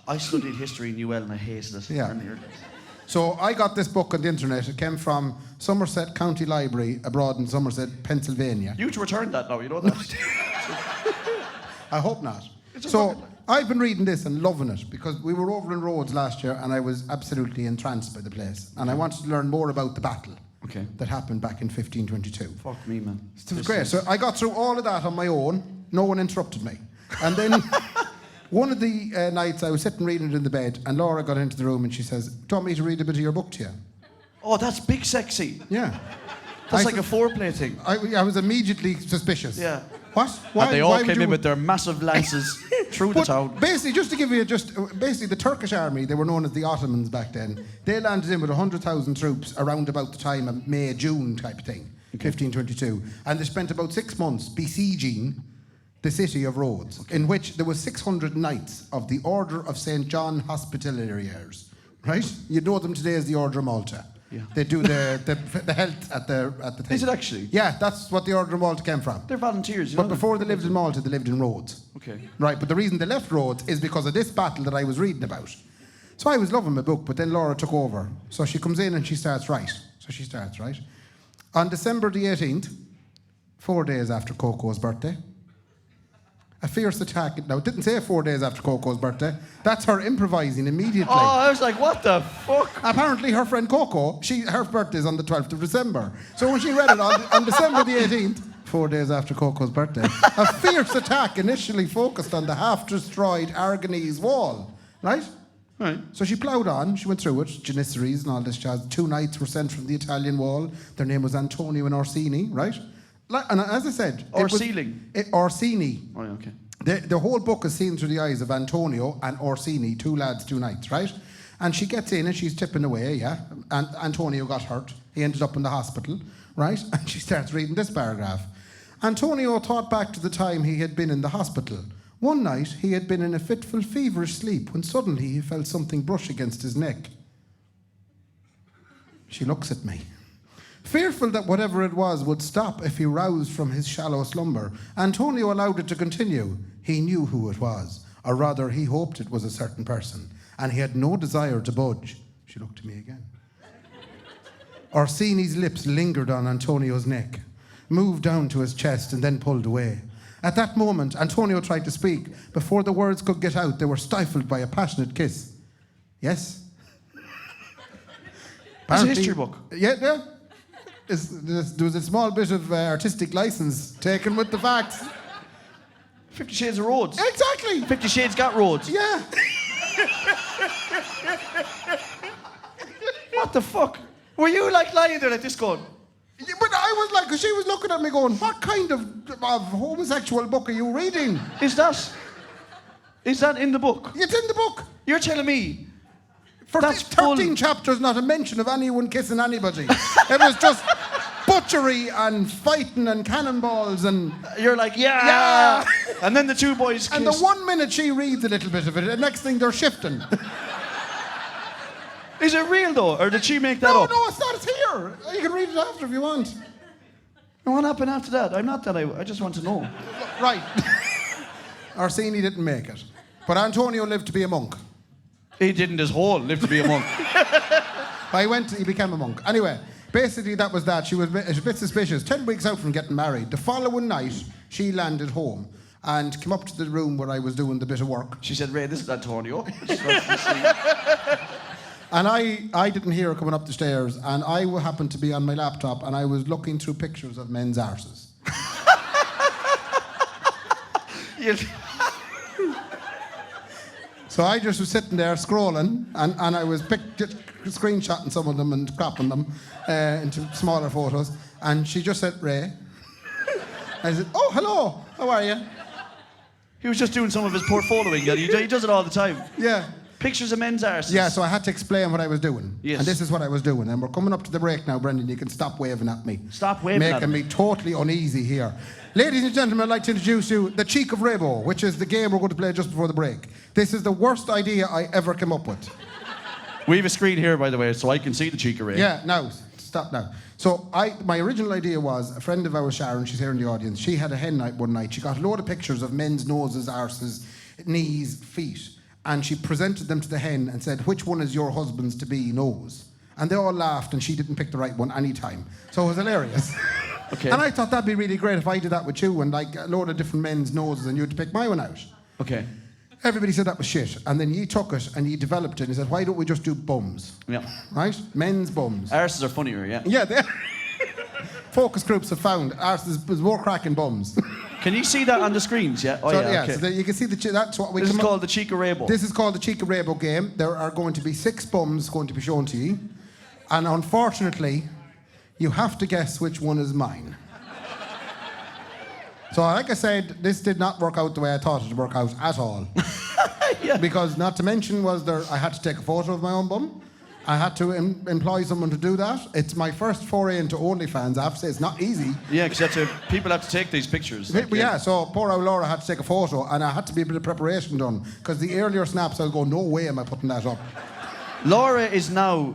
I studied history in UL and I hated it. Yeah. So I got this book on the internet. It came from Somerset County Library abroad in Somerset, Pennsylvania. You to return that now, you know that? I hope not. It's a So fucking- I've been reading this and loving it because we were over in Rhodes last year and I was absolutely entranced by the place. And I wanted to learn more about the battle Okay. that happened back in 1522. Fuck me, man. It was great. So I got through all of that on my own. No one interrupted me. And then one of the nights I was sitting reading it in the bed and Laura got into the room and she says, "Do you want me to read a bit of your book to you?" Oh, that's big sexy. Yeah. That's I like a said- foreplay thing. I was immediately suspicious. Yeah. What? And they all would came you- in with their massive lances through the But town. basically, just to give you basically the Turkish army, they were known as the Ottomans back then. They landed in with 100,000 troops around about the time of May, June type of thing, 1522. And they spent about 6 months besieging the city of Rhodes, in which there was 600 knights of the Order of St. John Hospitallers, right? You know them today as the Order of Malta. Yeah. They do the health at the thing. Is it actually? Yeah, that's what the Order of Malta came from. They're volunteers, you But know. before they lived in Malta, they lived in Rhodes. Okay. Right, but the reason they left Rhodes is because of this battle that I was reading about. So I was loving my book, but then Laura took over. So she comes in and she starts right. On December the 18th, 4 days after Coco's birthday, a fierce attack. Now, it didn't say 4 days after Coco's birthday. That's her improvising immediately. Oh, I was like, what the fuck? Apparently, her friend Coco, her birthday is on the 12th of December. So when she read it on December the 18th, 4 days after Coco's birthday, a fierce attack initially focused on the half-destroyed Aragonese wall, right? Right. So she ploughed on, she went through it, Janissaries and all this jazz. 2 knights were sent from the Italian wall. Their name was Antonio and Orsini, right? And as I said... Orsini. Oh, yeah, okay. The whole book is seen through the eyes of Antonio and Orsini, 2 lads, 2 knights, right? And she gets in and she's tipping away, yeah? And Antonio got hurt. He ended up in the hospital, right? And she starts reading this paragraph. Antonio thought back to the time he had been in the hospital. One night, he had been in a fitful, feverish sleep when suddenly he felt something brush against his neck. She looks at me. Fearful that whatever it was would stop if he roused from his shallow slumber, Antonio allowed it to continue. He knew who it was, or rather, he hoped it was a certain person, and he had no desire to budge. She looked at me again. Orsini's lips lingered on Antonio's neck, moved down to his chest, and then pulled away. At that moment, Antonio tried to speak. Before the words could get out, they were stifled by a passionate kiss. Yes? It's a history book. Yeah. There was a small bit of artistic license taken with the facts. 50 Shades of Rhodes. Exactly. 50 Shades got Rhodes. Yeah. What the fuck? Were you like lying there like this going? Yeah, but I was like, 'cause she was looking at me going, what kind of homosexual book are you reading? Is that in the book? It's in the book. You're telling me For that's 13 chapters, not a mention of anyone kissing anybody. It was just butchery and fighting and cannonballs and... You're like, yeah. And then the 2 boys kiss. And the 1 minute she reads a little bit of it, the next thing they're shifting. Is it real though, or did she make that up? No, it's not. It's here. You can read it after if you want. And what happened after that? I'm not that. I just want to know. Right. Orsini didn't make it. But Antonio lived to be a monk. He didn't his whole live to be a monk. He became a monk. Anyway, basically that was that. She was a bit suspicious. 10 weeks out from getting married, the following night, she landed home and came up to the room where I was doing the bit of work. She said, Ray, this is Antonio. Just wants to see. And I didn't hear her coming up the stairs, and I happened to be on my laptop, and I was looking through pictures of men's arses. So I just was sitting there scrolling, and I was just screenshotting some of them and cropping them into smaller photos. And she just said, Ray. I said, oh, hello, how are you? He was just doing some of his portfolioing. He does it all the time. Yeah. Pictures of men's arses. Yeah, so I had to explain what I was doing. Yes. And this is what I was doing. And we're coming up to the break now, Brendan. You can stop waving at me. Stop waving at Making me totally uneasy here. Ladies and gentlemen, I'd like to introduce you the Cheek of Raybo, which is the game we're going to play just before the break. This is the worst idea I ever came up with. We have a screen here, by the way, so I can see the cheek of Ray. Yeah, now, stop now. So my original idea was, a friend of ours, Sharon, she's here in the audience, she had a hen night one night. She got a load of pictures of men's noses, arses, knees, feet. and she presented them to the hen and said, which one is your husband's to-be nose? And they all laughed, and she didn't pick the right one any time. So it was hilarious. Okay. And I thought that'd be really great if I did that with you and like a load of different men's noses and you'd pick my one out. Okay. Everybody said that was shit. And then you took it and you developed it and he said, why don't we just do bums? Yeah. Right? Men's bums. Arses are funnier, yeah. Yeah, they focus groups have found arses is more cracking bums. Can you see that on the screens? Yeah. Oh, So, yeah. Okay. so you can see that's what we This is come up- called the Cheek of Raybo. This is called the Cheek of Raybo game. There are going to be 6 bums going to be shown to you. And unfortunately, you have to guess which one is mine. So like I said, this did not work out the way I thought it would work out at all. Yeah. Because not to mention I had to take a photo of my own bum. I had to employ someone to do that. It's my first foray into OnlyFans. I have to say, it's not easy. Yeah, because people have to take these pictures. But yeah, so poor old Laura had to take a photo, and I had to be a bit of preparation done. Because the earlier snaps, I was going, no way am I putting that up. Laura is now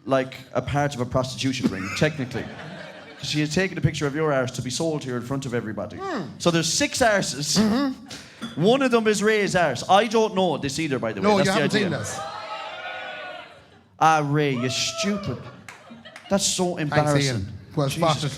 like a part of a prostitution ring, technically. She has taken a picture of your arse to be sold here in front of everybody. So there's 6 arses. Mm-hmm. One of them is Ray's arse. I don't know this either, by the way. No, That's you the haven't idea. seen this. Ah, Ray, you're stupid. That's so embarrassing. Thanks, Ian. Well spotted.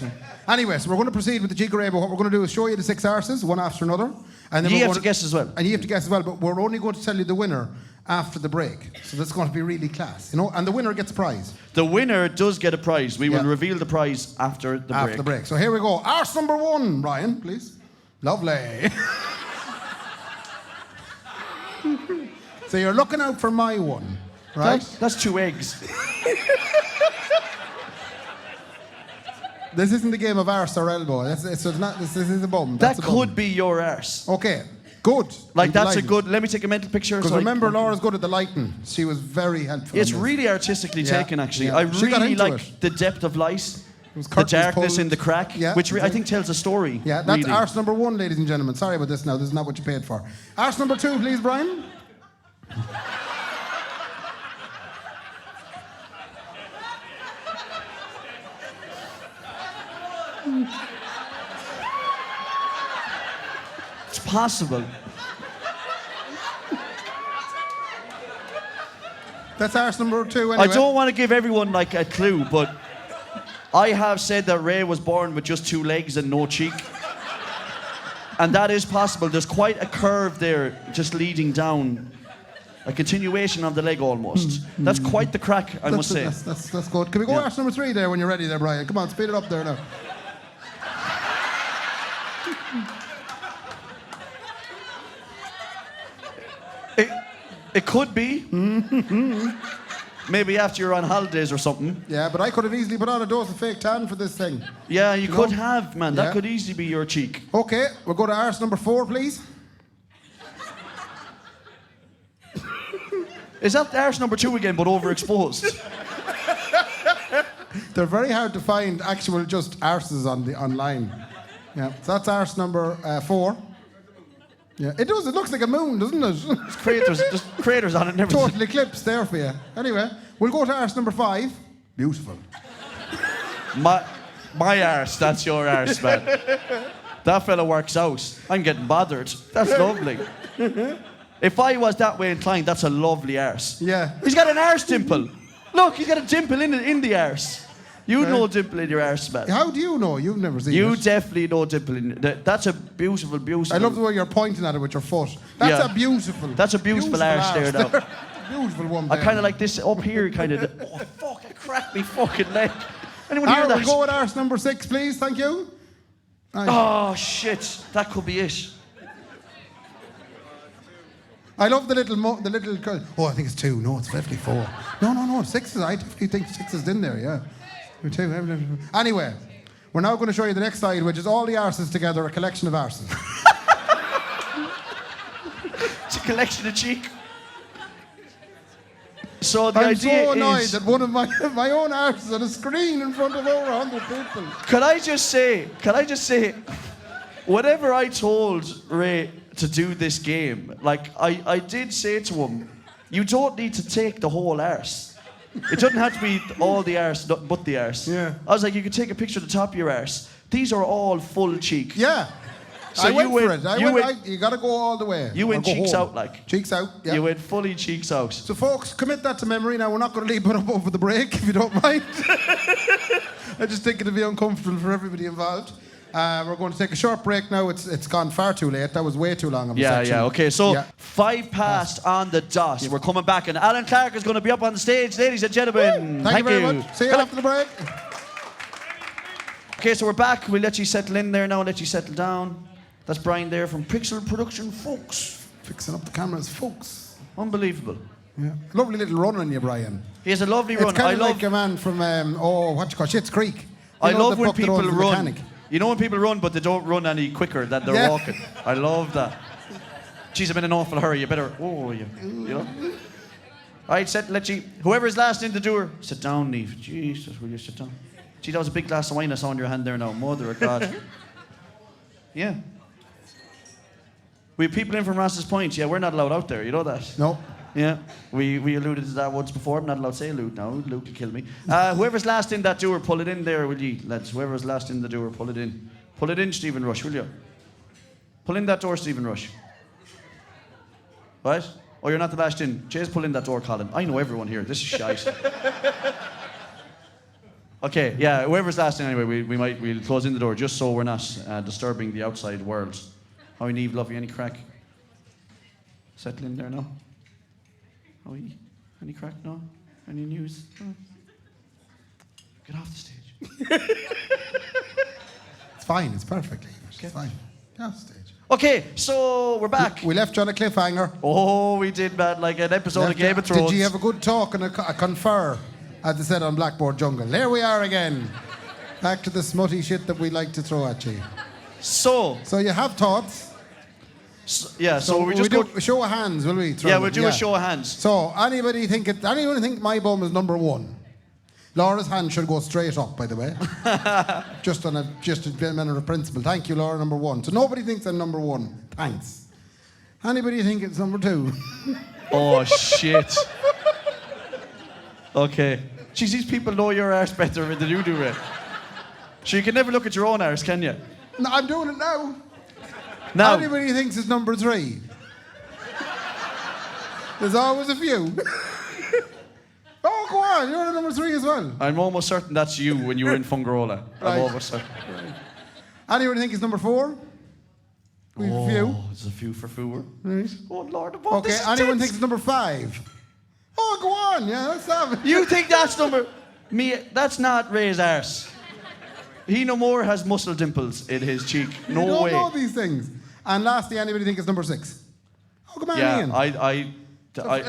Anyway, so we're going to proceed with the Cheek of Raybo. What we're going to do is show you the 6 arses, one after another. And then You we're have going to guess as well. And you have to guess as well, but we're only going to tell you the winner after the break. So that's going to be really class, you know? And the winner gets a prize. The winner does get a prize. We will Yeah. reveal the prize after the break. After the break. So here we go. Arse number 1, Ryan, please. Lovely. So you're looking out for my one, right? That's 2 eggs. This isn't the game of arse or elbow. This is a bum. That That's a bum. could be your arse. Okay, good. Like, I'm that's a delighted. good... Let me take a mental picture. Because so I remember, can- Laura's good at the lighting. She was very helpful. It's on this. really artistically Yeah, taken, actually. yeah. I She got really into like it. the depth of light, was the curtains darkness pulled. in the crack, Yeah, which I exactly. think tells a story. Yeah, that's really. arse number 1, ladies and gentlemen. Sorry about this now. This is not what you paid for. Arse number 2, please, Brian. It's possible. That's arse number 2 anyway. I don't want to give everyone like a clue, but I have said that Ray was born with just 2 legs and no cheek. And that is possible. There's quite a curve there just leading down. A continuation of the leg almost. That's quite the crack, I must say. That's good. Can we go Yeah. arse number 3 there when you're ready there, Brian? Come on, speed it up there now. It could be. Maybe after you're on holidays or something. Yeah, but I could have easily put on a dose of fake tan for this thing. Yeah, you could know? have, man. That Yeah. could easily be your cheek. Okay, we'll go to arse number 4, please. Is that arse number 2 again, but overexposed? They're very hard to find actual just arses online. Yeah, so that's arse number 4. Yeah, it does. It looks like a moon, doesn't it? There's craters on it and everything. Total eclipse there for you. Anyway, we'll go to arse number 5. Beautiful. My arse, that's your arse, man. That fella works out. I'm getting bothered. That's lovely. If I was that way inclined, that's a lovely arse. Yeah. He's got an arse dimple. Look, he's got a dimple in the arse. You know a dimple in your arse, man. How do you know? You've never seen You it. definitely know dimple in that's a beautiful, beautiful. I love the way you're pointing at it with your foot. That's Yeah. a beautiful. That's a beautiful arse there now. Beautiful one. I there. kind of like this up here, kind of. Oh, fuck, I cracked me fucking leg. Anyone hear We'll that? go with arse number 6, please. Thank you. Nice. Oh, shit. That could be it. I love the little curl. Oh, I think it's 2. No, it's definitely 4. No. 6 is. I definitely think 6 is in there. Yeah. 2. Anyway, we're now going to show you the next side, which is all the arses together, a collection of arses. It's a collection of cheek. So the I'm idea so annoyed is... that one of my own arses on a screen in front of over 100 people. Can I just say, whenever I told Ray to do this game, like, I did say to him, you don't need to take the whole arse. It doesn't have to be all the arse, but the arse. Yeah. I was like, you could take a picture of the top of your arse. These are all full cheek. Yeah. So I went you for went, it. You got to go all the way. You went Or go cheeks home. out, like. Cheeks out, yeah. You went fully cheeks out. So, folks, commit that to memory. Now, we're not going to leave it up over the break, if you don't mind. I just think it'll be uncomfortable for everybody involved. We're going to take a short break now. It's gone far too late. That was way too long of a section. Okay, so Yeah. 5 past on the dot. We're coming back, and Alan Clarke is going to be up on the stage, ladies and gentlemen. Thank you very much. See you after the break. Okay, so we're back. We'll let you settle in there now, let you settle down. That's Brian there from Pixel Production, folks. Fixing up the cameras, folks. Unbelievable. Yeah. Lovely little run on you, Brian. He has a lovely run. It's kind of like a man from, Schitt's Creek. I You know, love the when pup that people owns the run. mechanic. You know when people run, but they don't run any quicker than they're Yeah. walking. I love that. Jeez, I'm in an awful hurry. You better, you know. All right, let you. Whoever's last in the door, sit down, Neve. Jesus, will you sit down? Gee, that was a big glass of wine I saw in your hand there now. Mother of God. Yeah. We have people in from Ross's Point. Yeah, we're not allowed out there. You know that? No. Yeah, we alluded to that once before. I'm not allowed to say allude now. Luke will kill me. Whoever's last in that door, pull it in there, will you, lads? Whoever's last in the door, pull it in. Pull it in, Stephen Rush, will you? Pull in that door, Stephen Rush. Right? Oh, you're not the last in. Jay's pull in that door, Colin. I know everyone here. This is shite. Okay, yeah, whoever's last in anyway, we'll close in the door just so we're not disturbing the outside world. How are you, Neve? Love you. Any crack? Settle in there now. How are you? Any crack? No? Any news? No? Get off the stage. It's fine. It's perfect. Okay. It's fine. Get off the stage. Okay, so we're back. We left you on a cliffhanger. Oh, we did, man, like an episode of Game of Thrones. Did you have a good talk and a confer, as they said on Blackboard Jungle? There we are again. Back to the smutty shit that we like to throw at you. So you have thoughts. So we just do go. a show of hands, will we? Yeah, we'll do a show of hands. So anyone think my bum is number 1? Laura's hand should go straight up, by the way. just a matter of principle. Thank you, Laura, number 1. So nobody thinks I'm number 1. Thanks. Anybody think it's number 2? Oh shit. Okay. Jeez, these people know your arse better than you do, Ray. So you can never look at your own arse, can you? No, I'm doing it now. Now. Anybody thinks it's number 3? There's always a few. Oh, go on. You're at number 3 as well. I'm almost certain that's you when you were in Fungarola. Right. I'm almost certain. Anybody think it's number 4? We've a few. There's a few for Fooer. Right. Oh, Lord above. Okay, This is anyone tense. thinks it's number 5? Oh, go on. Yeah, let's have it. You think that's number... Me, that's not Ray's arse. He no more has muscle dimples in his cheek. No You don't way. know these things. And lastly, anybody think it's number 6? Oh, come on, Ian.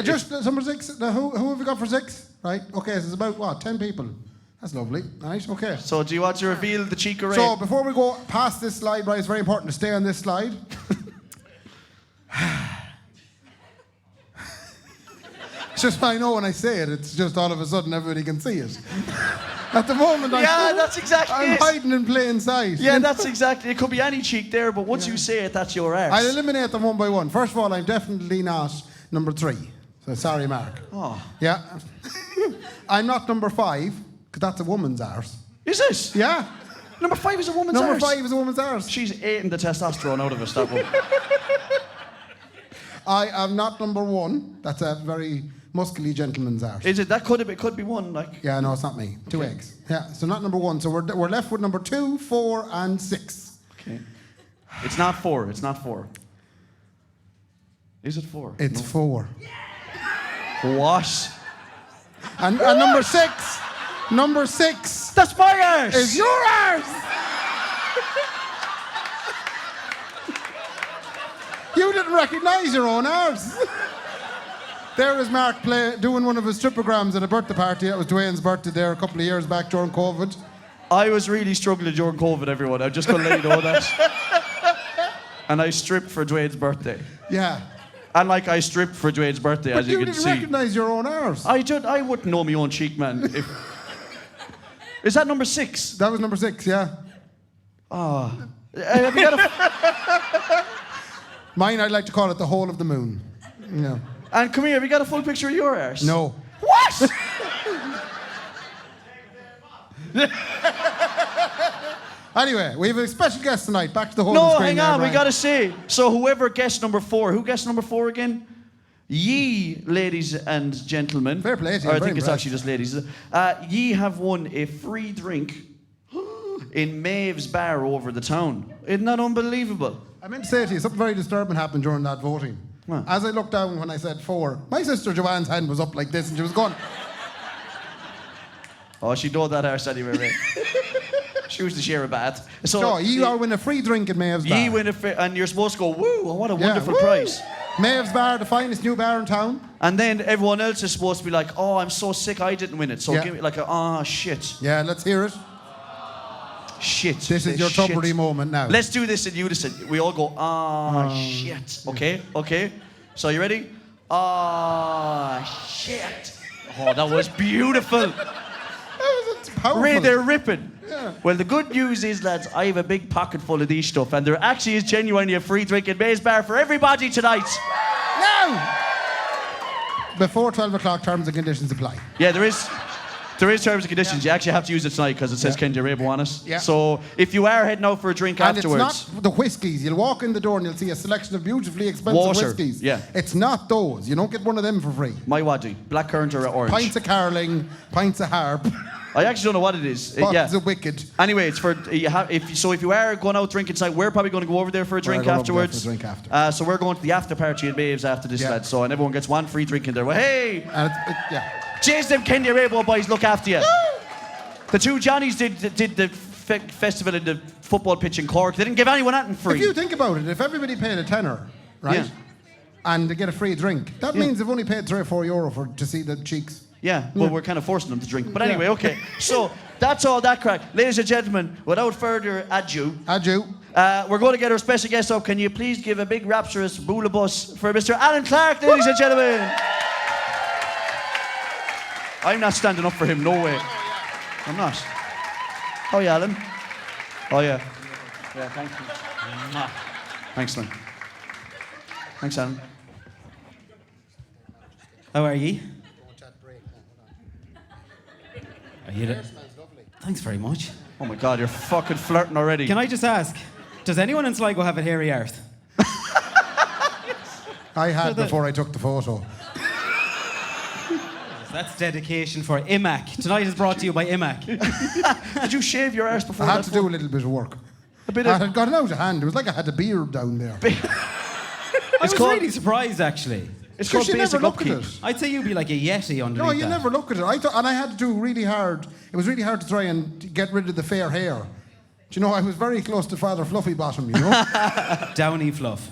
Just number 6. Who have we got for 6? Right. Okay, so it's about, what, 10 people. That's lovely. Right, okay. So do you want to reveal the cheek array? So before we go past this slide, right, it's very important to stay on this slide. It's just I know when I say it, it's just all of a sudden everybody can see it. At the moment, that's exactly I'm it. hiding in plain sight. Yeah, that's exactly. It could be any cheek there, but once you say it, that's your arse. I'll eliminate them one by one. First of all, I'm definitely not number 3. So sorry, Mark. Oh. Yeah. I'm not number 5, because that's a woman's arse. Is it? Yeah. Number 5 is a woman's Number arse. 5 is a woman's arse. She's eating the testosterone out of us, that woman. I am not number 1. That's a very muscly gentleman's arse. Is it? That could be one, like. Yeah, no, it's not me. 2 eggs. Yeah, so not number 1. So we're left with number 2, 4, and 6. Okay. It's not 4. It's not 4. Is it 4? It's 4. What? And number 6. Number 6 That's my arse. is your arse. You didn't recognise your own arse. There is Mark doing one of his stripograms at a birthday party. That was Dwayne's birthday there a couple of years back during COVID. I was really struggling during COVID, everyone. I'm just going to let you know that. And I stripped for Dwayne's birthday. Yeah. And like I stripped for Dwayne's birthday, But as you you can didn't see. recognise your own arse. I wouldn't know my own cheek, man. Is that number 6? That was number 6, yeah. Have you got a... Mine, I'd like to call it the hole of the moon. Yeah. And come here, have you got a full picture of your arse? No. What? Anyway, we have a special guest tonight. Back to the home No, screen hang there, on, we Brian. gotta say. So whoever guessed number 4, who guessed number 4 again? Ye, ladies and gentlemen. Fair play to you, Or I very think it's impressed. actually just ladies. Ye have won a free drink in Maeve's bar over the town. Isn't that unbelievable? I meant to say to you, something very disturbing happened during that voting. What? As I looked down when I said 4, my sister Joanne's hand was up like this and she was going, Oh, she know that arse anyway, right? She was to share a bath. So "Sure, you are win a free drink in Maeve's Bar." Ye win and you're supposed to go, woo, what a Yeah, wonderful woo! prize. Maeve's Bar, the finest new bar in town. And then everyone else is supposed to be like, oh, I'm so sick I didn't win it. So Yeah. give me like shit. Yeah, let's hear it. Shit. This is your shit. Tupperty moment now. Let's do this in unison. We all go, shit. Okay? So you ready? Shit. Oh, that was beautiful. It's powerful. Ray, they're ripping. Yeah. Well, the good news is, lads, I have a big pocket full of these stuff, and there actually is genuinely a free drink in Maeve's Bar for everybody tonight. Now! Before 12 o'clock, terms and conditions apply. Yeah, there is terms and conditions. You actually have to use it tonight because it says Kendy Raybo on it. Yeah. So if you are heading out for a drink And afterwards, it's not the whiskies. You'll walk in the door and you'll see a selection of beautifully expensive Water, whiskies. yeah. It's not those. You don't get one of them for free. my waddy, blackcurrant or orange. Pints of Carling, pints of Harp, I actually don't know what it is. bottles of Wicked. Anyway, it's for if you are going out drinking tonight, we're probably going to go over there for a drink going over there afterwards. for a drink after. So we're going to the after party at Maeve's after this, Yeah. lad. So and everyone gets one free drink in there. Well, hey, And yeah. cheers them Kendy Raybo boys, look after you. The two Johnnies did the festival in the football pitch in Cork. They didn't give anyone anything free. If you think about it, if everybody paid a tenner, right, Yeah. and they get a free drink, that means they've only paid €3 or €4 to see the cheeks. Yeah, but we're kind of forcing them to drink. But anyway, okay. So that's all that crack. Ladies and gentlemen, without further ado, Adieu. we're going to get our special guest up. Can you please give a big rapturous boolabus for Mr. Alan Clarke, ladies and gentlemen? I'm not standing up for him, no way. I'm not. Oh, yeah, Alan. Oh, yeah. Yeah, thank you. Mwah. Thanks, man. Thanks, Alan. How are ye? Are you Thanks very much. Oh, my God, you're fucking flirting already. Can I just ask, does anyone in Sligo have a hairy arse? I had before I took the photo. That's dedication for IMAC. Tonight is brought to you by IMAC. Did you shave your arse I before had that to do a little bit of work. A bit I of... had gotten out of hand. It was like I had a beard down there. I was called- really surprised, actually. It's Because called you never basic look at upkeep. it. I'd say you'd be like a Yeti underneath No, you that. never look at it. And I had to do really hard. It was really hard to try and get rid of the fair hair. Do you know, I was very close to Father Fluffy Bottom, you know? Downy fluff.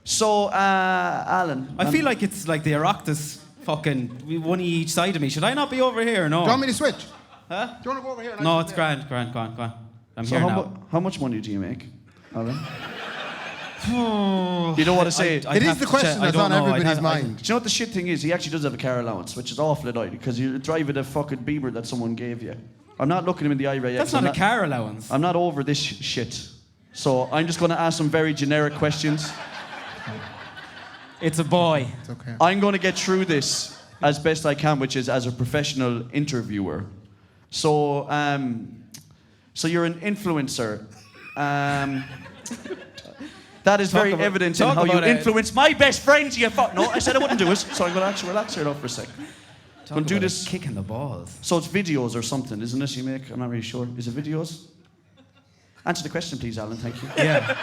So, Alan. I feel like it's like the Oireachtas fucking one each side of me. Should I not be over here? No. Do you want me to switch? Huh? Do you want to go over here? and No, I it's sit there? grand. Go on. I'm So here now. how much money do you make, Alan? You don't want to say it. I'd It is have the to question check. I that's don't on know. everybody's I'd- mind. Do you know what the shit thing is? He actually does have a car allowance, which is awful annoying because you're driving a fucking Beamer that someone gave you. I'm not looking him in the eye right yet. That's 'cause not a car allowance. I'm not over this shit. So I'm just going to ask some very generic questions. It's a boy. It's okay. I'm going to get through this as best I can, which is as a professional interviewer. So, so you're an influencer. That is very about- evident in talk how you about it. influence my best friends. You fuck. No, I said I wouldn't do it. So I'm going to actually relax here now for a sec. Going to do this. Kicking the balls. So it's videos or something, isn't it? You make? I'm not really sure. Is it videos? Answer the question, please, Alan. Thank you. Yeah.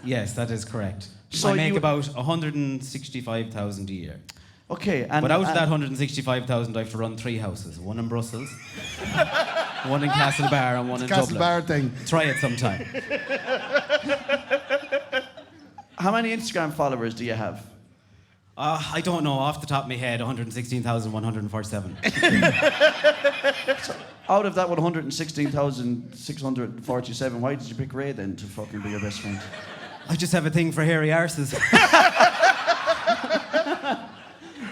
Yes, that is correct. So I make you- about 165,000 a year. Okay. And But out of that 165,000, I have to run 3 houses. One in Brussels, one in Castlebar, and one in Castle Dublin. Bar thing. Try it sometime. how many Instagram followers do you have? I don't know off the top of my head. 116,147. Out of that 116,647, why did you pick Ray then to fucking be your best friend? I just have a thing for hairy arses.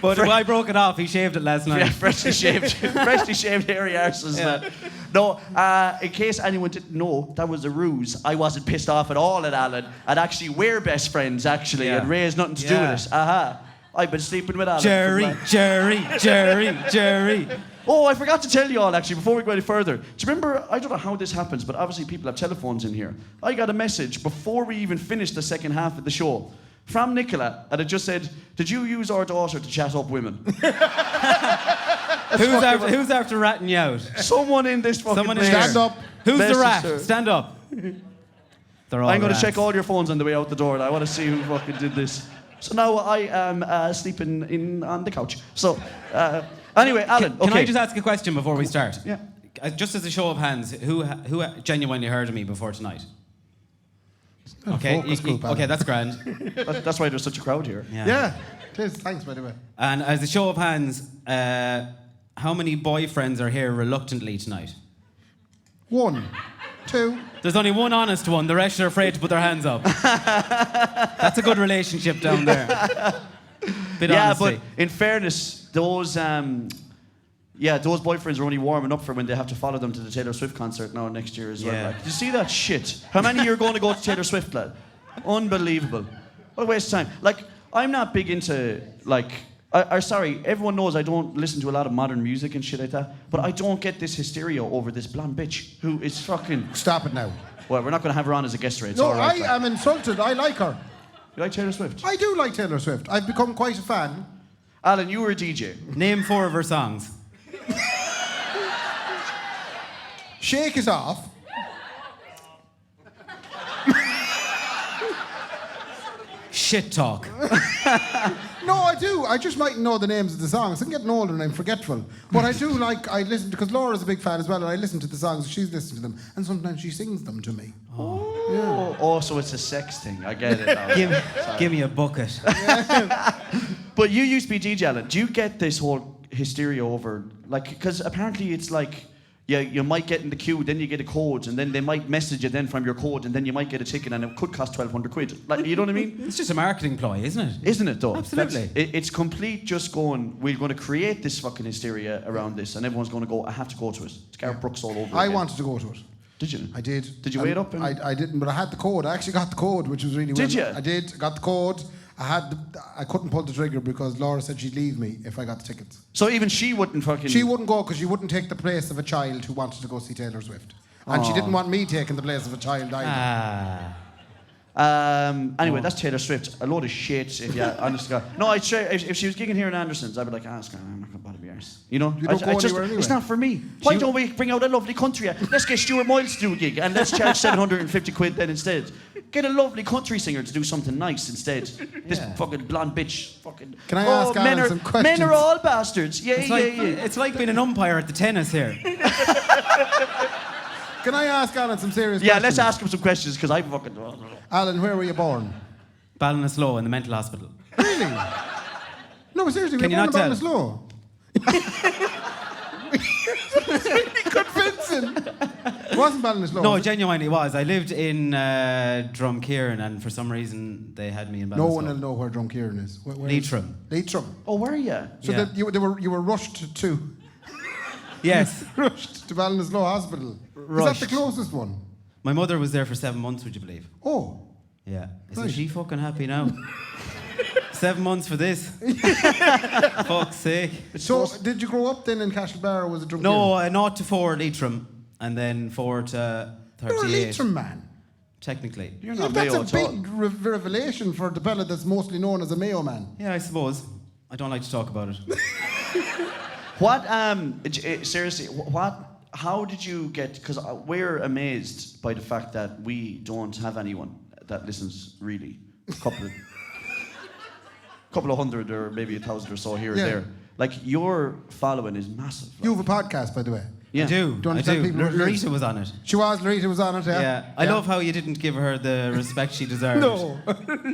But I broke it off. He shaved it last night. Yeah, freshly shaved hairy arses. Yeah. No, in case anyone didn't know, that was a ruse. I wasn't pissed off at all at Alan. And actually, we're best friends, actually. Yeah. And Ray has nothing to do with Yeah. it. Aha. I've been sleeping with Alan. Jerry. Oh, I forgot to tell you all, actually, before we go any further. Do you remember, I don't know how this happens, but obviously people have telephones in here. I got a message before we even finished the second half of the show from Nicola, and it just said, did you use our daughter to chat up women? Who's after ratting you out? Someone in this fucking Someone in place. here. Stand up. Who's the Message rat? her. Stand up. They're all I'm going to rats. check all your phones on the way out the door, and I want to see who fucking did this. So now I am sleeping on the couch. So, anyway, Alan, Can okay. I just ask a question before we start? Yeah. Just as a show of hands, who genuinely heard of me before tonight? Okay, focus group, Alan. okay, that's grand. That's why there's such a crowd here. Yeah, it is. Thanks, by the way. And as a show of hands, how many boyfriends are here reluctantly tonight? 1, 2. There's only one honest one. The rest are afraid to put their hands up. That's a good relationship down there. Bit Yeah, honesty. but in fairness, those boyfriends are only warming up for when they have to follow them to the Taylor Swift concert now next year as well. Yeah. Like, did you see that shit? How many are going to go to Taylor Swift, lad? Unbelievable. What a waste of time. Like, I'm not big into, like, sorry, everyone knows I don't listen to a lot of modern music and shit like that, but I don't get this hysteria over this blonde bitch who is fucking... Stop it now. Well, we're not going to have her on as a guest rate. It's No, all right. I am insulted. I like her. You like Taylor Swift? I do like Taylor Swift. I've become quite a fan. Alan, you were a DJ. Name 4 of her songs. Shake It Off. Shit talk. No, I do. I just mightn't know the names of the songs. I'm getting older and I'm forgetful. But I do like, I listen, because Laura's a big fan as well, and I listen to the songs, she's listened to them, and sometimes she sings them to me. Oh, so it's a sex thing. I get it now. Give me a bucket. But you used to be DJ, Alan. Do you get this whole hysteria over, like, because apparently it's like, yeah, you might get in the queue, then you get a code, and then they might message you then from your code, and then you might get a ticket, and it could cost 1,200 quid. Like, you know what I mean? It's just a marketing ploy, isn't it? Isn't it, though? Absolutely. It's complete just going, we're going to create this fucking hysteria around this, and everyone's going to go, I have to go to it. It's Gareth Brooks all over I again. wanted to go to it. Did you? I did. Did you wait up? I didn't, but I had the code. I actually got the code, which was really Did well. you? I did. Got the code. I couldn't pull the trigger because Laura said she'd leave me if I got the tickets. So even she wouldn't fucking... She wouldn't go because she wouldn't take the place of a child who wanted to go see Taylor Swift. And she didn't want me taking the place of a child either. Anyway, that's Taylor Swift. A load of shit, if you honest to God. No, I'd say if she was gigging here in Anderson's, I'd be like, I'm not going to bother me arse. You know? You don't go anywhere anyway. It's not for me. Why don't we bring out a lovely country act? Let's get Stuart Miles to do a gig and let's charge 750 quid then instead. Get a lovely country singer to do something nice instead. This fucking blonde bitch. Fucking. Can I ask Alan some questions? Men are all bastards. Yeah, yeah. It's like being an umpire at the tennis here. Can I ask Alan some serious questions? Yeah, let's ask him some questions because I fucking. Alan, where were you born? Ballinasloe in the mental hospital. Really? No, seriously, Can were you you born not in Ballinasloe? It's really convincing. It wasn't Ballinasloe. No, was it it? genuinely was. I lived in Drumkieran, and for some reason they had me in Ballinasloe. No one will know where Drumkieran is. Where is Leitrim. it? Leitrim. Oh, were you? So Yeah. that you were rushed to Yes. rushed to Ballinasloe Hospital. Rushed. Is that the closest one? My mother was there for 7 months, would you believe? Oh. Yeah. Isn't Right. she fucking happy now? 7 months for this. Fuck's sake. So did you grow up then in Castlebar or was it Drumkieran? No, 0 to 4 Leitrim, and then 4 to 38. You're a Leitrim man. Technically. You're Yeah, not that's Mayo a at all. big revelation for the fella that's mostly known as a Mayo man. Yeah, I suppose. I don't like to talk about it. What, seriously, how did you get, because we're amazed by the fact that we don't have anyone that listens really. A couple of hundred or maybe 1,000 or so here Yeah. and there. Like, your following is massive. You have a podcast, by the way. Yeah. I do. Don't I tell do. people what it is. Larisa was on it. Larita was on it, yeah? Yeah. I love how you didn't give her the respect she deserved No.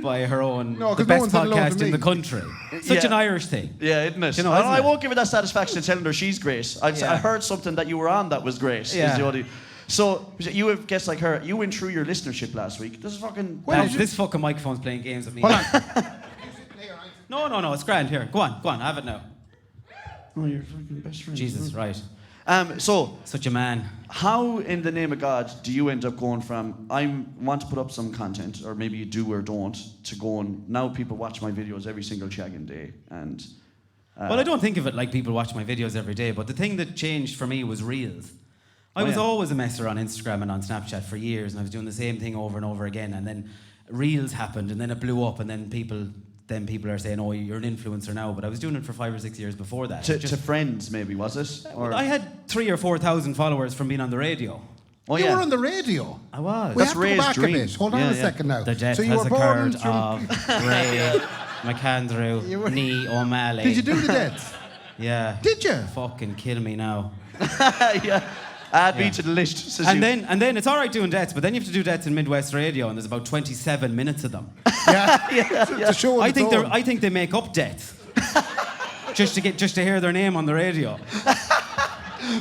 by her own No, the 'cause no best one said hello to podcast in me. the country. Such Yeah. an Irish thing. Yeah, isn't it? You know, I isn't it? won't give her that satisfaction telling her she's great. I Yeah. heard something that you were on that was great. Yeah. Is the only, so, you have guests like her. You went through your listenership last week. This is fucking... This fucking microphone's playing games with me. Hold on. No, it's grand. Here, go on, have it now. Oh, you're fucking best friend. Jesus, right. So, Such a man. how in the name of God do you end up going from I want to put up some content, or maybe you do or don't, to going, now people watch my videos every single shagging day, and Well, I don't think of it like people watch my videos every day, but the thing that changed for me was Reels. I was always a messer on Instagram and on Snapchat for years, and I was doing the same thing over and over again, and then Reels happened, and then it blew up, and then people are saying, oh, you're an influencer now, but I was doing it for 5 or 6 years before that. To friends, maybe, was it? Or? I had 3,000 or 4,000 followers from being on the radio. Oh, You were on the radio. I was. We That's have to Ray's go back dream. a bit. Hold on a second now. The death so you has were born occurred from... of Ray McAndrew, Nee O'Malley. Did you do the deaths? Yeah. Did you? Fucking kill me now. Yeah. Add me to the list. Says And you. then it's all right doing deaths, but then you have to do deaths in Midwest radio, and there's about 27 minutes of them. To show I think they make up deaths just to hear their name on the radio.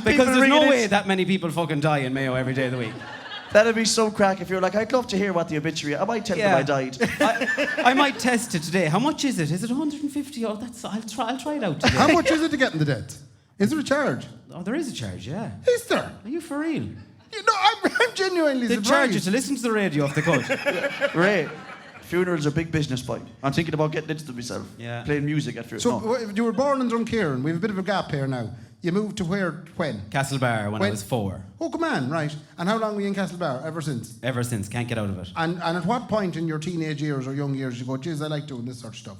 Because there's no way that many people fucking die in Mayo every day of the week. That'd be so crack if you're like, I'd love to hear what the obituary. I might tell them I died. I might test it today. How much is it? Is it 150? Oh, I'll try it out today. How much is it to get in the death? Is there a charge? Oh, there is a charge, yeah. Is there? Are you for real? You know, I'm genuinely They surprised. charge you to listen to the radio if they could. Ray, funerals are big business, boy. I'm thinking about getting into them myself. Yeah. Playing music at funerals. So you were born in Drumcairn. We have a bit of a gap here now. You moved to where, when? Castlebar when I was 4. Oh, come on, right. And how long were you in Castlebar? Ever since? Ever since, can't get out of it. And at what point in your teenage years or young years you go, geez, I like doing this sort of stuff?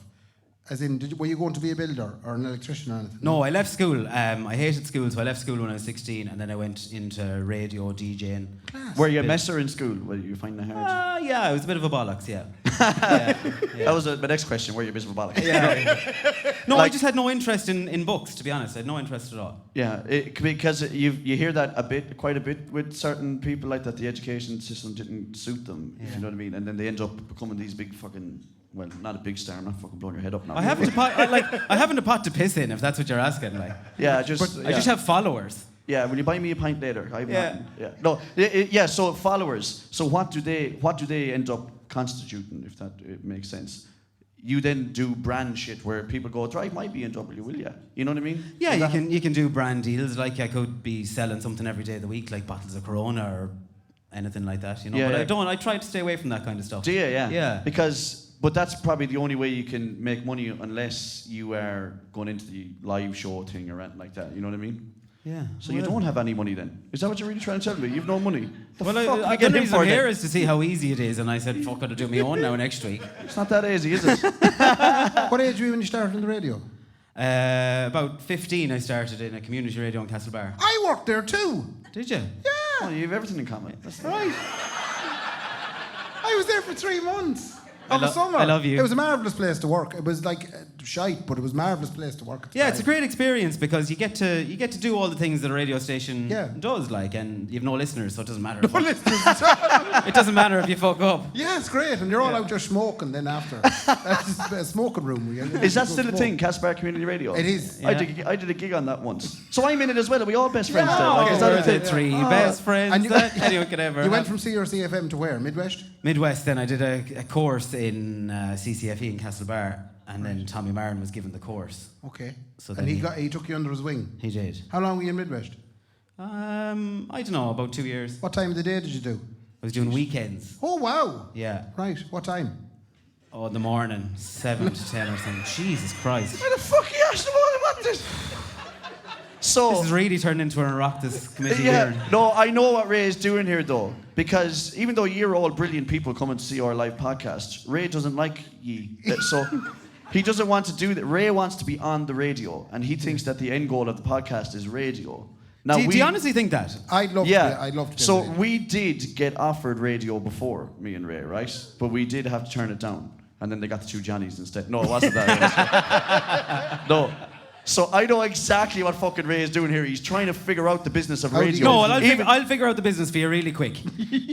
As in, were you going to be a builder or an electrician or anything? No, I left school. I hated school, so I left school when I was 16, and then I went into radio DJing. Were you a messer in school? Were you finding it hard? Yeah, I was a bit of a bollocks, yeah. That was my next question. Were you a bit of a bollock? No, I just had no interest in books, to be honest. I had no interest at all. Yeah, because you hear that quite a bit with certain people like that. The education system didn't suit them, if you know what I mean, and then they end up becoming these big fucking. Well, not a big star. I'm not fucking blowing your head up now. I haven't a pot to piss in, if that's what you're asking. Like, Yeah, I just have followers. Yeah, will you buy me a pint later? I have Yeah. nothing. Yeah. No. Yeah. So followers. So what do they end up constituting? If that makes sense. You then do brand shit where people go, drive my BMW, will you? You know what I mean? Yeah, you can do brand deals. Like I could be selling something every day of the week, like bottles of Corona or anything like that. You know, Yeah, but yeah. I don't. I try to stay away from that kind of stuff. Do you? Yeah. Yeah. But that's probably the only way you can make money unless you are going into the live show thing or anything like that. You know what I mean? Yeah. So you don't have any money then? Is that what you're really trying to tell me? You've no money? The Well, fuck I you get the in reason for I'm here then? is to see how easy it is, and I said, "Fuck, I'll do my own now next week." It's not that easy, is it? What age were you when you started on the radio? About 15, I started in a community radio in Castlebar. I worked there too. Did you? Oh, you have everything in common. That's Right. I was there for 3 months. Of the summer. I love you. It was a marvellous place to work. It was like shite, but it was a marvellous place to work. Yeah, it's a great experience because you get to do all the things that a radio station Yeah. does, like, and you've no listeners, so it doesn't matter. No listeners at all. It doesn't matter if you fuck up. Yeah, it's great, and you're all out there smoking then after. That's just a smoking room. Is that still a thing, Castlebar Community Radio? It is. I did a gig on that once. So I'm in it as well. Are we all best friends there? Oh, Like, is that we're a thing? the three best friends And you- that anyone could ever You went have. from CRCFM to where? Midwest? Midwest, then I did a course in CCFE in Castlebar, and then Tommy Marin was given the course. Okay. So and then he took you under his wing. He did. How long were you in Midwest? I don't know, about 2 years. What time of the day did you do? I was doing weekends. Oh, wow. Yeah. Right. What time? Oh, in the morning, 7 to 10 or something. Jesus Christ. Why the fuck you asked about this? So This is really turned into an Oireachtas committee yeah, here. no, I know what Ray is doing here though, because even though you're all brilliant people coming to see our live podcast, Ray doesn't like ye, so he doesn't want to do that. Ray wants to be on the radio, and he thinks that the end goal of the podcast is radio. Now, Do you honestly think that? I'd love to be So on the we did get offered radio before, me and Ray, right? But we did have to turn it down, and then they got the two Johnnies instead. No, it wasn't that. No. So I know exactly what fucking Ray is doing here. He's trying to figure out the business of How do you- radio. No, well, I'll figure out the business for you really quick.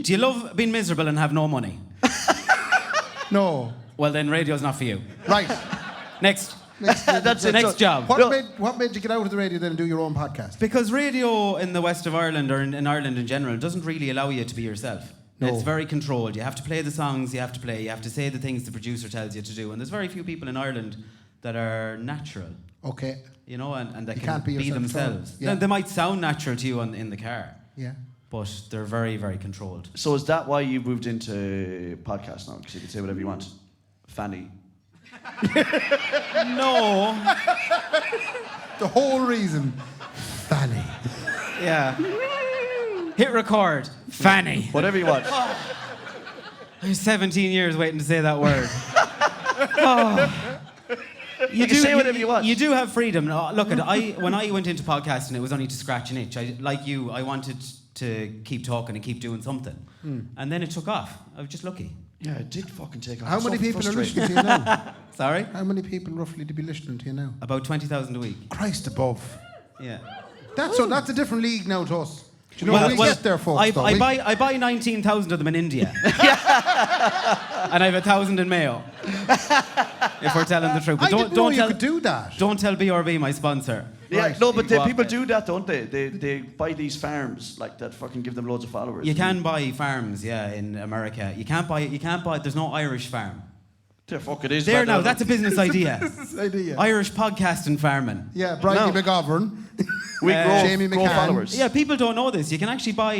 Do you love being miserable and have no money? No. Well, then radio's not for you. Right. Next. That's it. Next job. What made you get out of the radio then and do your own podcast? Because radio in the west of Ireland, or in Ireland in general, doesn't really allow you to be yourself. No. It's very controlled. You have to play the songs you have to play. You have to say the things the producer tells you to do. And there's very few people in Ireland that are natural. Okay. You know, and that You can can't be yourself themselves. at all. Yeah. They might sound natural to you in the car, Yeah. but they're very, very controlled. So is that why you moved into podcast now? Because you can say whatever you want. Fanny. No. The whole reason. Fanny. Yeah. Hit record. Fanny. Whatever you want. I was 17 years waiting to say that word. Oh. You can say whatever you want. You do have freedom. No, look, when I went into podcasting, it was only to scratch an itch. Like you, I wanted to keep talking and keep doing something. And then it took off. I was just lucky. Yeah, it did fucking take off. How many people are listening to you now? Sorry? How many people roughly to be listening to you now? About 20,000 a week. Christ above. Yeah. That's a different league now to us. Do you know we get there, folks? I buy 19,000 of them in India. And I have 1,000 in Mayo. If we're telling the truth. But I didn't know you could do that. Don't tell BRB, my sponsor. Yeah, Right. no, but people do that, don't they? They buy these farms like that, fucking give them loads of followers. You can buy farms, yeah, in America. You can't buy. There's no Irish farm. The fuck it is. There man, now, no. that's a business idea. This idea. Irish podcasting farming. Yeah, Bridie No. McGovern. We grow, Jamie grow McCann. followers. Yeah, people don't know this. You can actually buy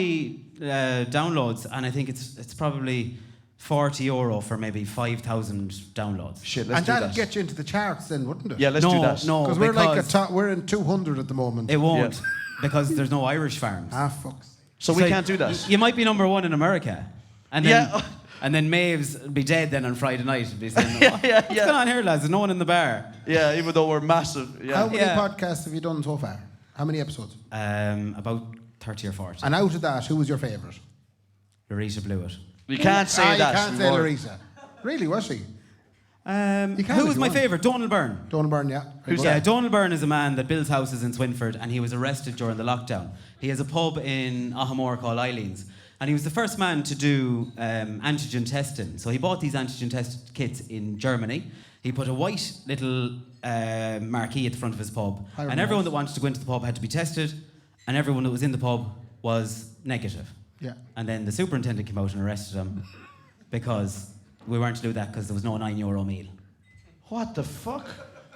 downloads, and I think it's probably €40 for maybe 5,000 downloads. Shit, let's And do that'll that. get you into the charts then, wouldn't it? Yeah, let's do that. No, Because we're like we're in 200 at the moment. It won't, Yeah. because there's no Irish farms. Fucks. So we can't do that. You might be number one in America, and then Yeah. and then Maeve's be dead then on Friday night. Be saying, Yeah, What's yeah. going on here, lads? There's no one in the bar. Yeah, even though we're massive. Yeah. How many Yeah. podcasts have you done so far? How many episodes? About 30 or 40. And out of that, who was your favourite? Larisa Blewett. You can't say that. You can't say Larisa. Really, was she? Who if was you my want. favourite? Donald Byrne. Donald Byrne, yeah. Very good. Yeah, Donald Byrne is a man that builds houses in Swinford, and he was arrested during the lockdown. He has a pub in Ahamore called Eileen's, and he was the first man to do antigen testing. So he bought these antigen test kits in Germany. He put a white little marquee at the front of his pub, and everyone that wanted to go into the pub had to be tested, and everyone that was in the pub was negative. Yeah. And then the superintendent came out and arrested him because we weren't to do that because there was no €9 meal. What the fuck?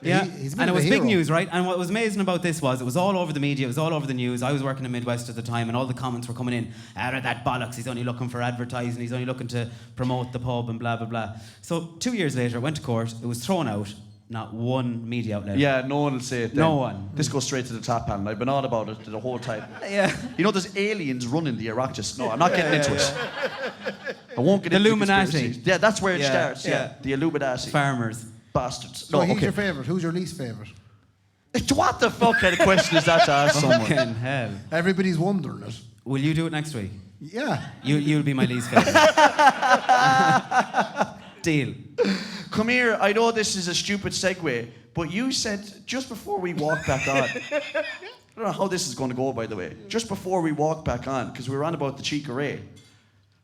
Yeah, He's a bit and it of a was big hero. news, right? And what was amazing about this was it was all over the media, it was all over the news. I was working in Midwest at the time, and all the comments were coming in, out of that bollocks, he's only looking for advertising, he's only looking to promote the pub and blah, blah, blah. So 2 years later, it went to court, it was thrown out, not one media outlet. Yeah, no one will say it then. No one. This goes straight to the top panel. I've been on about it the whole time. Yeah. You know, there's aliens running the Oireachtas. No, I'm not getting into it. I won't get The into Illuminati. conspiracies. Yeah, that's where it Yeah, starts. Yeah. yeah. The Illuminati. Farmers. Bastards. So No, he's okay. your favourite. Who's your least favourite? What the fuck kind of question is that to ask someone? Fucking hell. Everybody's wondering it. Will you do it next week? Yeah. You'll be my least favourite. Deal. Come here, I know this is a stupid segue, but you said just before we walk back on, I don't know how this is going to go, by the way, just before we walk back on, because we were on about the cheek array,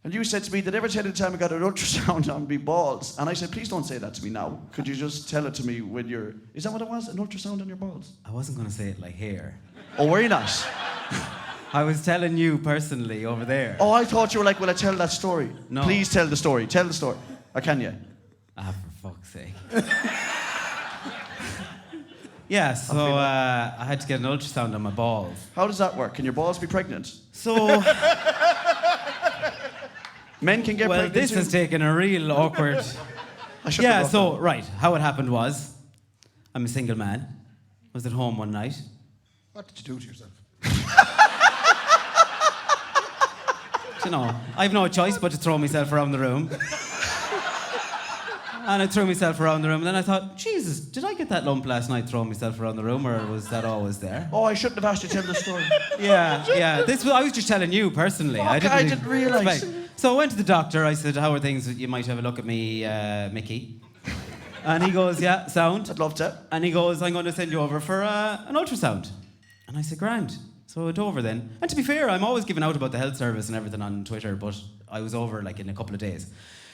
and you said to me that every time I got an ultrasound on me balls, and I said, please don't say that to me now. Could you just tell it to me when you're... Is that what it was? An ultrasound on your balls? I wasn't going to say it like here. Oh, were you not? I was telling you personally over there. Oh, I thought you were like, will I tell that story? No. Please tell the story. Tell the story. Or can you? Ah, for fuck's sake. Yeah, so I had to get an ultrasound on my balls. How does that work? Can your balls be pregnant? So, Men can get well, pregnant this too? has taken a real awkward... I should Yeah, have so, looked. right, how it happened was, I'm a single man, was at home one night. What did you do to yourself? You know, I've no choice but to throw myself around the room. And I threw myself around the room, and then I thought, Jesus, did I get that lump last night throwing myself around the room, or was that always there? Oh, I shouldn't have asked you to tell the story. Yeah. I was just telling you personally. Fuck, I didn't realise. expect- So I went to the doctor. I said, "How are things? You might have a look at me, Mickey." And he goes, "Yeah, sound." I'd love to. And he goes, "I'm going to send you over for an ultrasound." And I said, "Grand." So I went over then. And to be fair, I'm always giving out about the health service and everything on Twitter, but I was over like in a couple of days.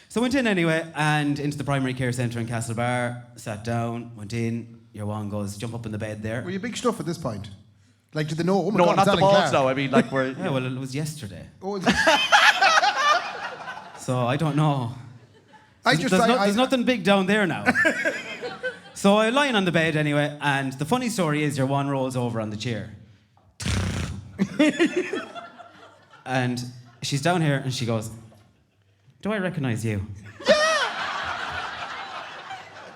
So I went in anyway, and into the primary care centre in Castlebar, sat down, went in. Your one goes, "Jump up in the bed there." Were you big stuff at this point? Like, did they know? Oh my No, God, not it's the Alan balls Clarke. now. I mean, like, we're... Yeah, well, it was yesterday. Oh, So I don't know. there's There's nothing big down there now. So I'm lying on the bed anyway, and the funny story is your one rolls over on the chair. And she's down here and she goes, "Do I recognise you?"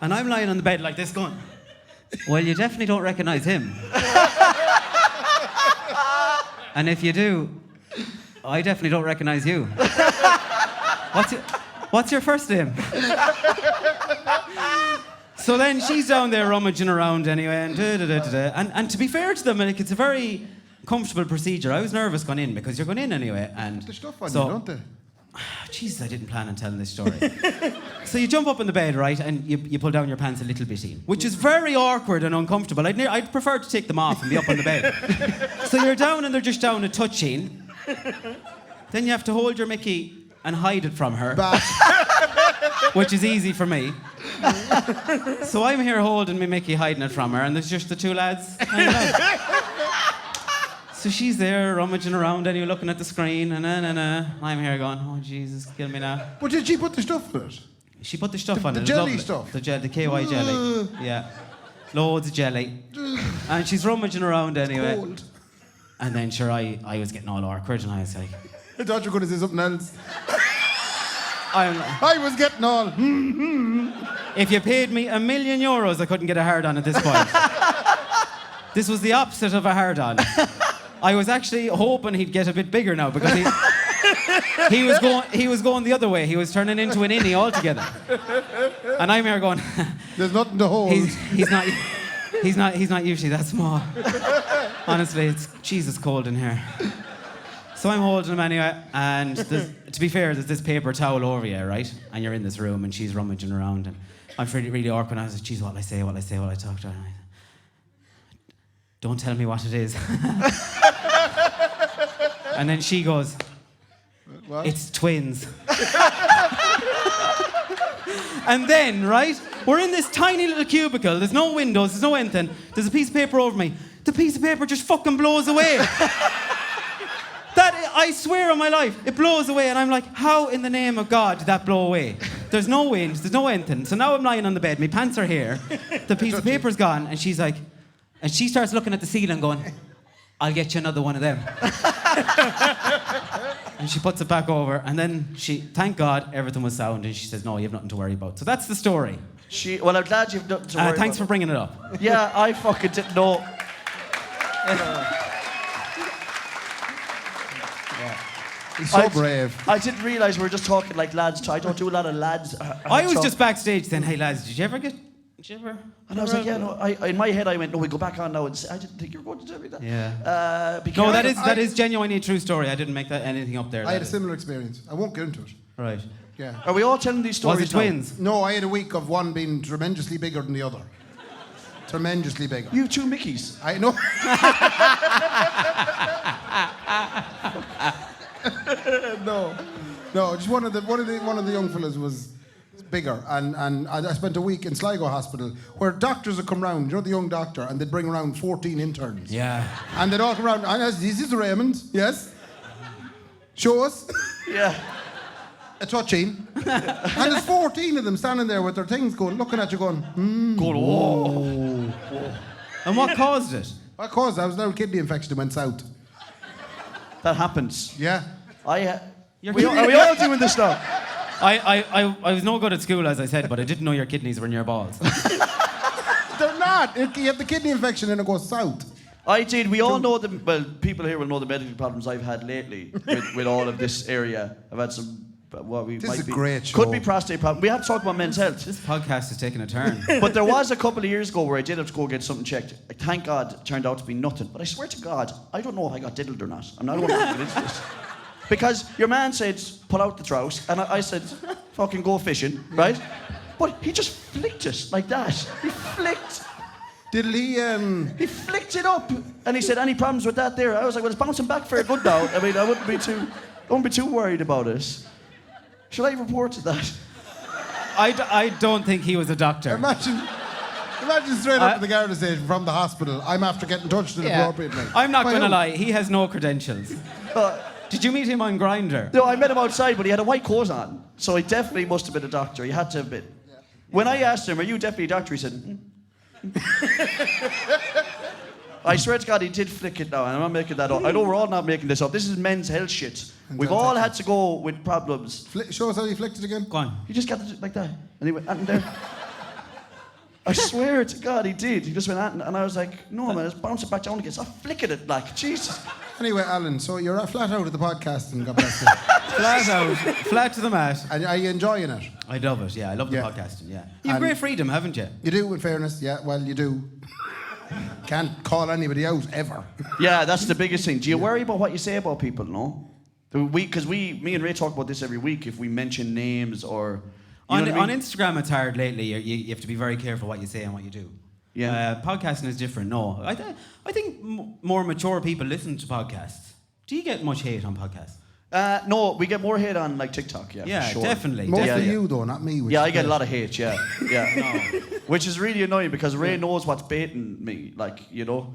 And I'm lying on the bed like this going, well, you definitely don't recognise him. And if you do, I definitely don't recognise you. What's your first name? So then she's down there rummaging around anyway, and to be fair to them, like, it's a very comfortable procedure. I was nervous going in because you're going in anyway, and There's stuff on you, don't they? Jesus, I didn't plan on telling this story. So you jump up in the bed, right, and you pull down your pants a little bit, which is very awkward and uncomfortable. I'd prefer to take them off and be up on the bed. So you're down and they're just down a touching. Then you have to hold your Mickey and hide it from her, which is easy for me. So I'm here holding my Mickey, hiding it from her, and there's just the two lads hanging out. So she's there rummaging around anyway, looking at the screen, and I'm here going, oh Jesus, kill me now. But did she put the stuff in it? She put the stuff on it. The jelly stuff? The KY jelly. Yeah. Loads of jelly. And she's rummaging around anyway. Cold. And then sure, I was getting all awkward, and I was like, I thought you were going to say something else. I'm like, I was getting all. if you paid me €1 million, I couldn't get a hard-on at this point. This was the opposite of a hard-on. I was actually hoping he'd get a bit bigger now because he was going the other way. He was turning into an innie altogether. And I'm here going, There's nothing to hold. he's not usually that small. Honestly, it's Jesus cold in here. So I'm holding him anyway, and to be fair, there's this paper towel over you, right? And you're in this room, and she's rummaging around, and I'm really awkward. And I was like, geez, what'll I say, while I talk to her? Don't tell me what it is. And then she goes, What? it's twins. And then, right, we're in this tiny little cubicle. There's no windows, there's no anything. There's a piece of paper over me. The piece of paper just fucking blows away. I swear on my life, it blows away, and I'm like, how in the name of God did that blow away? There's no wind, there's no anything. So now I'm lying on the bed, my pants are here, the piece of paper's gone, and she's like, and she starts looking at the ceiling going, I'll get you another one of them. And she puts it back over, and then thank God, everything was sound, and she says, no, you have nothing to worry about. So that's the story. Well, I'm glad you've nothing to worry about. Thanks for bringing it up. Yeah, I fucking didn't know. He's so brave. I didn't realise we were just talking like lads. I don't do a lot of lads. I was just backstage saying, hey lads, did you ever? And I was like, yeah, no. In my head, I went, no, we go back on now. And I didn't think you were going to tell me that. Yeah. Because no, that is genuinely a true story. I didn't make anything up there. I had a similar experience. I won't get into it. Right. Yeah. Are we all telling these stories? Was it twins? No, I had a week of one being tremendously bigger than the other. Tremendously bigger. You two Mickeys. I know. No. Just one of the young fellas was bigger, and I spent a week in Sligo Hospital where doctors would come round. You know, the young doctor, and they'd bring around 14 interns. Yeah. And they'd all come around. And this is Raymond. Yes. Show us. Yeah. A touching. And there's 14 of them standing there with their things going, looking at you going, Going, oh. And what caused it? What caused it? I was now a kidney infection that went south. That happens. Yeah. Are we all doing this now? I was no good at school, as I said, but I didn't know your kidneys were in your balls. They're not. You have the kidney infection and it goes south. I did. We all know people here will know the medical problems I've had lately with all of this area. I've had some. This is a great show. Could be prostate problem. We have to talk about men's health. This podcast is taking a turn. But there was a couple of years ago where I did have to go get something checked. Thank God it turned out to be nothing. But I swear to God, I don't know if I got diddled or not. I'm not going to get into this. Because your man said, pull out the trout, and I said, fucking go fishing, right? But he just flicked it like that. He flicked. Did he? He flicked it up, and he said, any problems with that there? I was like, well, it's bouncing back fair good now. I mean, I wouldn't be too worried about it. Should I report to that? I don't think he was a doctor. Imagine straight up to the guard station from the hospital. I'm after getting touched inappropriately. I'm not going to lie. He has no credentials. Did you meet him on Grindr? No, I met him outside, but he had a white coat on. So he definitely must have been a doctor. He had to have been. Yeah. When I asked him, are you definitely a doctor? He said, I swear to God, he did flick it now, and I'm not making that up. I know we're all not making this up. This is men's health shit. We've all had to go with problems. Show us how he flicked it again. Go on. He just got it like that. And he went, and there. I swear to God, he did. He just went at it, and I was like, no, man, let's bounce it back down again. Stop flicking it, like, Jesus. Anyway, Alan, so you're flat out of the podcasting, God bless you. Flat out, flat to the mat. And are you enjoying it? I love it, yeah. I love the Yeah. podcasting, yeah. You have great freedom, haven't you? You do, in fairness, yeah, well, you do. Can't call anybody out, ever. Yeah, that's the biggest thing. Do you worry about what you say about people, no? Because me and Ray talk about this every week, if we mention names or... You know what I mean? On Instagram, it's hard lately. You have to be very careful what you say and what you do. Yeah. Podcasting is different. No, I think more mature people listen to podcasts. Do you get much hate on podcasts? No, we get more hate on like TikTok. Yeah, Yeah, for sure. definitely. Mostly you, though, not me. Yeah, I get a lot of hate. Yeah, yeah. Which is really annoying because Ray knows what's baiting me. Like, you know,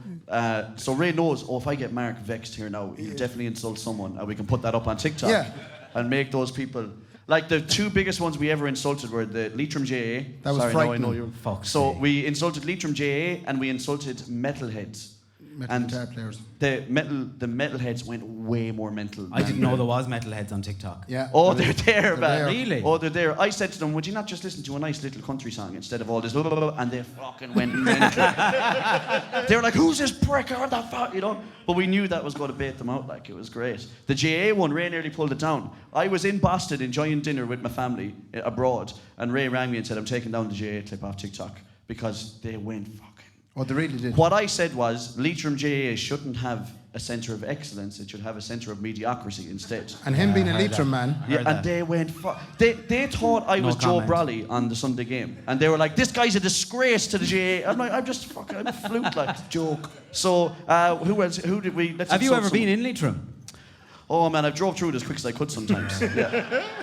so Ray knows. Oh, if I get Mark vexed here now, he'll definitely insult someone, and we can put that up on TikTok. Yeah. And make those people. Like the two biggest ones we ever insulted were the Leitrim JA. That was Sorry, frightening. now I know you. Fuck's So sake. we insulted Leitrim JA and we insulted metalheads. Metal guitar players. The metalheads went way more mental. I didn't know there was metalheads on TikTok. Yeah. Oh, they're there, man. there. Really? Oh, they're there. I said to them, would you not just listen to a nice little country song instead of all this blah, blah, blah, and they fucking went mental. They were like, who's this prick? Or that fuck, you know? But we knew that was going to bait them out. Like, it was great. The JA one, Ray nearly pulled it down. I was in Boston enjoying dinner with my family abroad, and Ray rang me and said, I'm taking down the JA clip off TikTok because they went fucking. Oh, they really did. What I said was, Leitrim JA shouldn't have a centre of excellence. It should have a centre of mediocrity instead. And him being a I heard Leitrim man. Yeah, Heard and that. they went. They thought I No was Joe comment. Brolly on the Sunday game, and they were like, "This guy's a disgrace to the GA." I'm like, I'm a flute like joke. So who else? Who did we? Let's Have you insult ever been someone. in Leitrim? Oh man, I've drove through it as quick as I could sometimes. Yeah.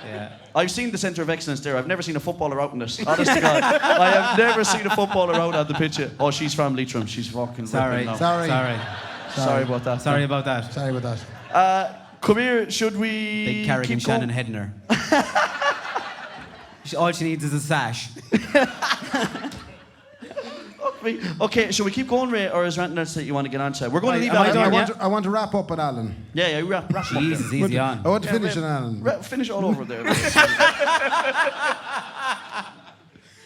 Yeah. I've seen the centre of excellence there. I've never seen a footballer out in it. Honest to God, I have never seen a footballer out on the pitch. Yet. Oh, she's from Leitrim. She's fucking Sorry. ripping now. Sorry. Sorry about that. Sorry about that. Sorry about that. Come here. Should we? Big Carrigan keep going? Shannon Hedner. All she needs is a sash. Okay, shall we keep going, Ray, or is there anything else that you want to get onto? We're going to leave am I that. done? I want to wrap up with Alan. Yeah, wrap up. Jesus, easy on. I want to finish on Alan. Finish all over there.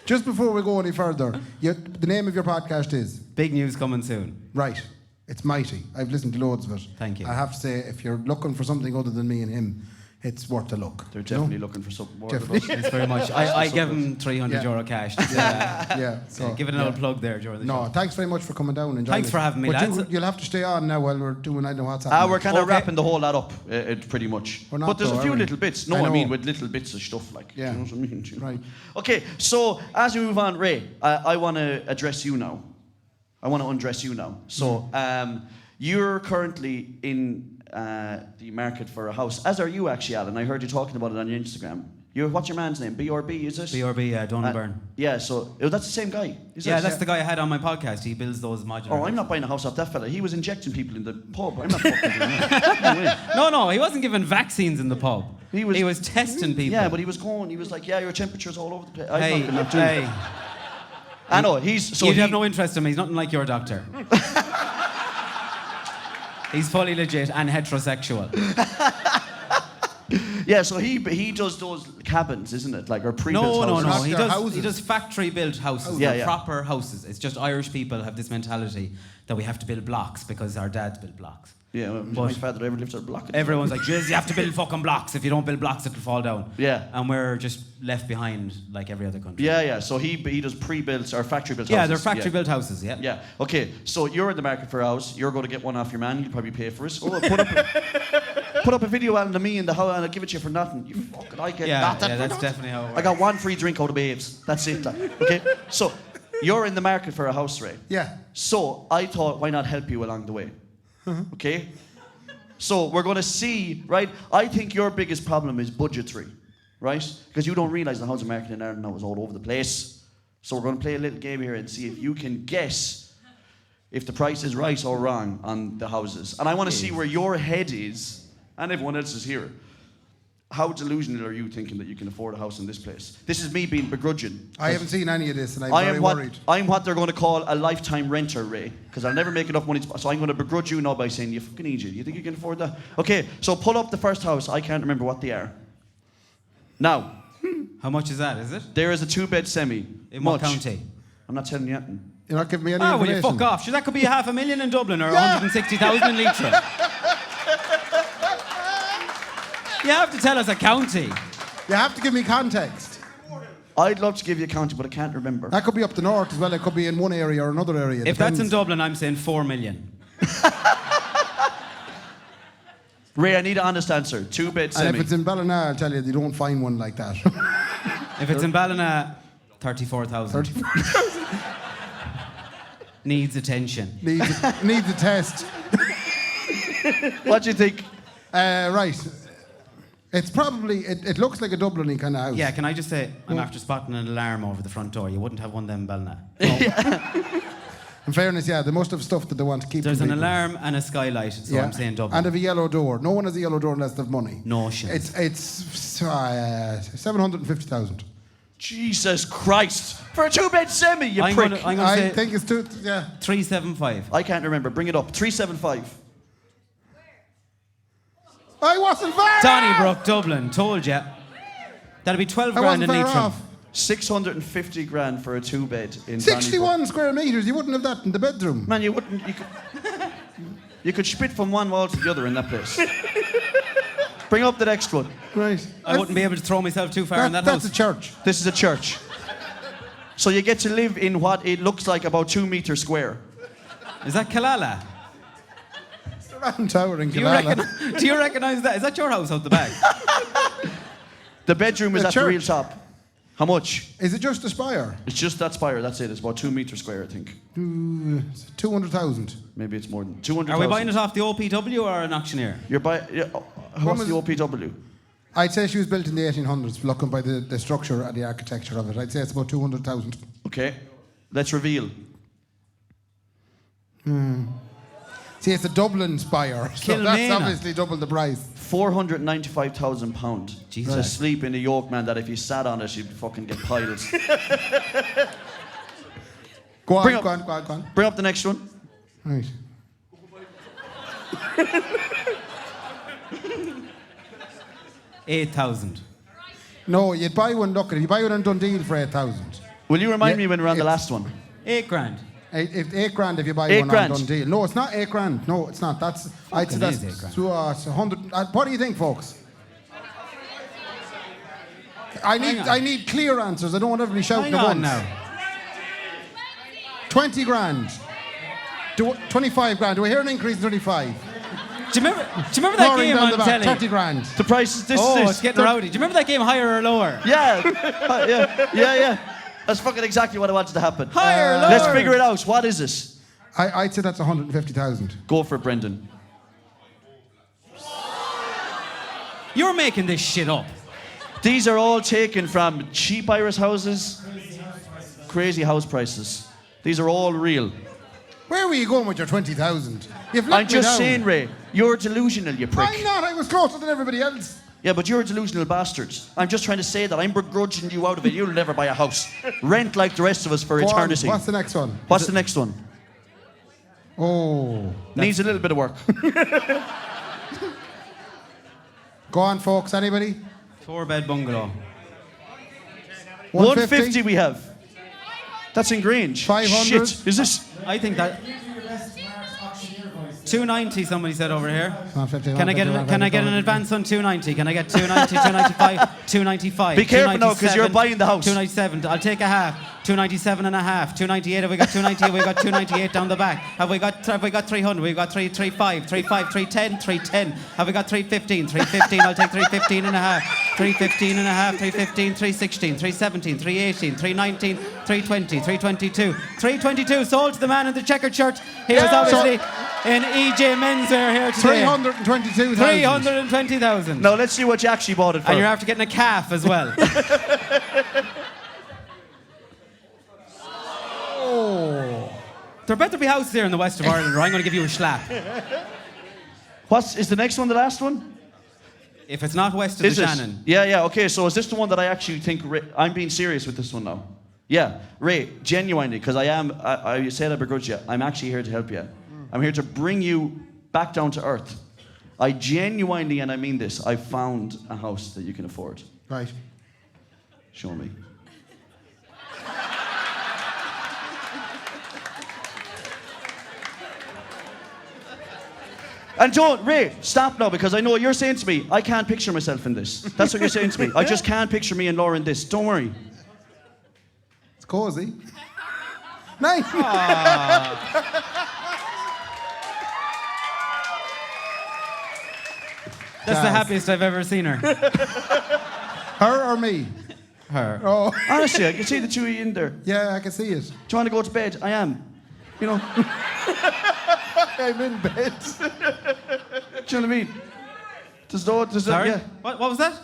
Just before we go any further, the name of your podcast is? Big news coming soon. Right. It's mighty. I've listened to loads of it. Thank you. I have to say, if you're looking for something other than me and him, it's worth a look. They're definitely looking for something more. Definitely. Thanks very much. I gave him €300 cash. Yeah. So, Give it an old plug there during the No, show. thanks very much for coming down and joining Thanks us. for having me, But lads. you'll have to stay on now while we're doing I Know What's Happening. We're kind of Okay. wrapping the whole lot up, pretty much. We're not But there's though, a few are we? little bits. No, I I, know. mean with little bits of stuff like. Yeah. Do you know what I mean? Do you know? Right. Okay, so as we move on, Ray, I want to address you now. I want to undress you now. So you're currently in the market for a house, as are you actually, Alan. I heard you talking about it on your Instagram. What's your man's name? BRB, is it? BRB, Donald Byrne. Yeah, so that's the same guy. Is Yeah, it? that's the guy I had on my podcast. He builds those modular. Oh, I'm not buying a house off that fella. He was injecting people in the pub. I'm not fucking doing that. No way. No, he wasn't giving vaccines in the pub. He was testing people. Yeah, but he was like, yeah, your temperature's all over the place. I'm Hey, not gonna do it. hey. I know, he's... You'd have no interest in him. He's nothing like your doctor. He's fully legit and heterosexual. Yeah, so he does those cabins, isn't it? Like, or pre-built No. houses. He They're does. houses. He does factory-built houses. Yeah, They're yeah. proper houses. It's just Irish people have this mentality that we have to build blocks because our dads built blocks. Yeah, well, my father ever lived at a block. Everyone's like, "Jeez, you have to build fucking blocks. If you don't build blocks, it'll fall down." Yeah. And we're just left behind like every other country. Yeah, so he does pre-built or factory-built houses. Yeah, they're factory-built houses. Yeah. Yeah. Okay, so you're in the market for a house. You're going to get one off your man. He'll probably pay for it. Oh, put up a video Alan, of me in the house and I'll give it to you for nothing. You fucking like it. Yeah, That yeah, that's for definitely how it I works. got one free drink out of Babes. That's it. Like. Okay, so you're in the market for a house, Ray. Yeah. So I thought, why not help you along the way? Okay? So we're going to see, right? I think your biggest problem is budgetary, right? Because you don't realise the housing market in Ireland now is all over the place. So we're going to play a little game here and see if you can guess if the price is right or wrong on the houses. And I want to see where your head is, and everyone else is here. How delusional are you thinking that you can afford a house in this place? This is me being begrudging. I haven't seen any of this and I'm very worried. I'm what they're going to call a lifetime renter, Ray, because I'll never make enough money. So I'm going to begrudge you now by saying, you fucking idiot. You think you can afford that? Okay, so pull up the first house. I can't remember what they are. Now, How much is that? Is it there is a 2-bed semi. in what Much. county? I'm not telling you anything. You're not giving me any Ah, will information. you fuck off? Sure, that could be 500,000 in Dublin or 160,000 in Leitrim. You have to tell us a county. You have to give me context. I'd love to give you a county, but I can't remember. That could be up the north as well. It could be in one area or another area. If that's in Dublin, I'm saying 4 million. Ray, I need an honest answer. 2-bed semi. And if it's in Ballina, I'll tell you, they don't find one like that. If it's in Ballina, 34,000. Needs attention. Needs a test. What do you think? Right. It's probably, it looks like a Dublin-y kind of house. Yeah, can I just say, I'm after spotting an alarm over the front door. You wouldn't have one of them in Ballina. In fairness, yeah, they must have stuff that they want to keep. There's from an people. alarm and a skylight, so I'm saying Dublin. And have a yellow door. No one has a yellow door unless they have money. Notion. It's 750,000. Jesus Christ. For a 2-bed semi, you I'm prick. gonna I say think it's 375. I can't remember. Bring it up. 375. I wasn't far Donnybrook, Dublin, told ya. That'd be 12 I grand wasn't in far Leitrim. off. 650 grand for a 2-bed in 61 Donnybrook. square metres. You wouldn't have that in the bedroom. Man, you wouldn't. You could spit from one wall to the other in that place. Bring up the next one. Right. I wouldn't be able to throw myself too far in that That's house. a church. This is a church. So you get to live in what it looks like about 2 meters square. Is that Killala? It's the round tower in Do you, Killala. do you recognise that? Is that your house out the back? The bedroom is The at the real church. top. How much? Is it just a spire? It's just that spire, that's it. It's about 2 meters square, I think. 200,000. Maybe it's more than 200,000. Are we buying it off the OPW or an auctioneer? You're buying... Yeah, what's the OPW? I'd say she was built in the 1800s, looking by the structure and the architecture of it. I'd say it's about 200,000. Okay. Let's reveal. See, it's a Dublin spire, so Kilmena. that's obviously double the price. £495,000 Jesus. to sleep in a yoke, man, that if you sat on it, you'd fucking get piled. Go on, Bring up- go on. Bring up the next one. Right. $8,000. No, you'd buy one, look, if you buy one in Dundee for 8,000. Will you remind Yeah, me when we're on the it's- last one? 8 grand. 8 grand if you buy 8 one grand. on Dundee. No, it's not 8 grand. No, it's not. I'd say that's is 8 grand. it's 100. What do you think, folks? Hang on. I need clear answers. I don't want everybody shouting Hang at on once. now. 20 grand. 25 grand. Do I hear an increase in 25? Do you remember that Roaring game down on the back, telly? 30 grand. The price is this. Oh, is it's getting rowdy. Do you remember that game, higher or lower? Yeah. Yeah. That's fucking exactly what I wanted to happen. Higher, lower. Let's figure it out. What is this? I'd say that's 150,000. Go for it, Brendan. You're making this shit up. These are all taken from cheap Irish houses, crazy house prices. These are all real. Where were you going with your 20,000? You've let I'm me just down. saying, Ray, you're delusional, you prick. I'm not. I was closer than everybody else. Yeah, but you're a delusional bastard. I'm just trying to say that I'm begrudging you out of it. You'll never buy a house. Rent like the rest of us for Go on, eternity. what's the next one? What's the next one? Oh. Needs a little bit of work. Go on, folks. Anybody? 4-bed bungalow. 150 we have. That's in Grange. 500? Shit. Is this... I think that... 290, somebody said over here. 150, Can I get an advance on 290? Can I get 290, 295, 295? Be careful now, 'cause you're buying the house. 297. I'll take a half. 297 and a half. 298. Have we got 290? Have we got 298 down the back? Have we got 300? We've got 335, 310, 310. Have we got 315? 315. I'll take 315 and a half. 315 and a half. 315, 316, 317, 318, 319, 320, 322. 322 sold to the man in the checkered shirt. He was obviously in EJ menswear here today. 322,000. 320,000. Now let's see what you actually bought it for. And you're after getting a calf as well. Oh. There better be houses here in the west of Ireland or I'm going to give you a slap. Is the next one the last one? If it's not west of Is the it? Shannon. Yeah, okay, so is this the one that I actually think... I'm being serious with this one now. Yeah, Ray, genuinely, because I said I begrudge you. I'm actually here to help you. I'm here to bring you back down to earth. I genuinely, and I mean this, I found a house that you can afford. Right. Show me. And don't, Ray, stop now, because I know what you're saying to me. I can't picture myself in this. That's what you're saying to me. I just can't picture me and Laura in this. Don't worry. It's cozy. Nice. That's the happiest I've ever seen her. Her or me? Her. Oh. Honestly, I can see the two of you in there. Do Yeah, I can see it. you want to go to bed? I am. You know, do I'm in bed. you know what I mean? Sorry? Yeah. What was that?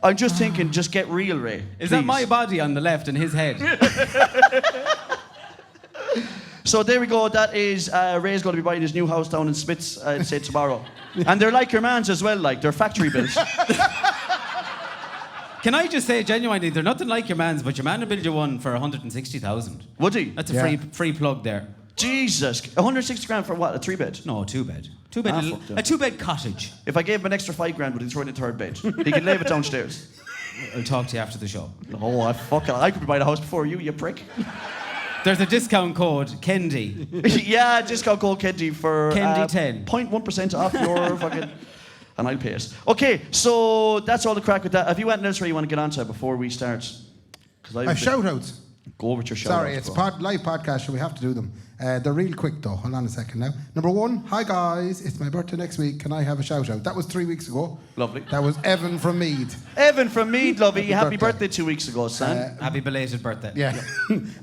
I'm just thinking, just get real, Ray. Is that please. my body on the left and his head? So there we go. That is Ray's going to be buying his new house down in Smiths, I'd say tomorrow. And they're like your man's as well, like they're factory built. Can I just say genuinely, they're nothing like your man's, but your man will build you one for 160,000. Would he? That's a Yeah. free plug there. Jesus, 160 grand for what? A 3-bed? No, 2-bed. fuck them. A 2-bed cottage. If I gave him an extra 5 grand, would he throw in a 3rd bed? He could leave it downstairs. I'll talk to you after the show. Oh, I could be buying a house before you prick. There's a discount code, Kendy. Yeah, discount code Kendy for Kendy 10. 0.1% off your fucking. And I'll pay it. Okay, so that's all the crack with that. Have you anything else where you want to get onto before we start? Because Shout outs. Go with your shout Sorry, outs, it's bro. live podcast, so we have to do them. They're real quick though. Hold on a second now. Number 1, hi guys, it's my birthday next week. Can I have a shout out? That was 3 weeks ago. Lovely. That was Evan from Meath. Evan from Meath, lovey. Happy Birthday. birthday 2 weeks ago, son. Happy belated birthday. Yeah.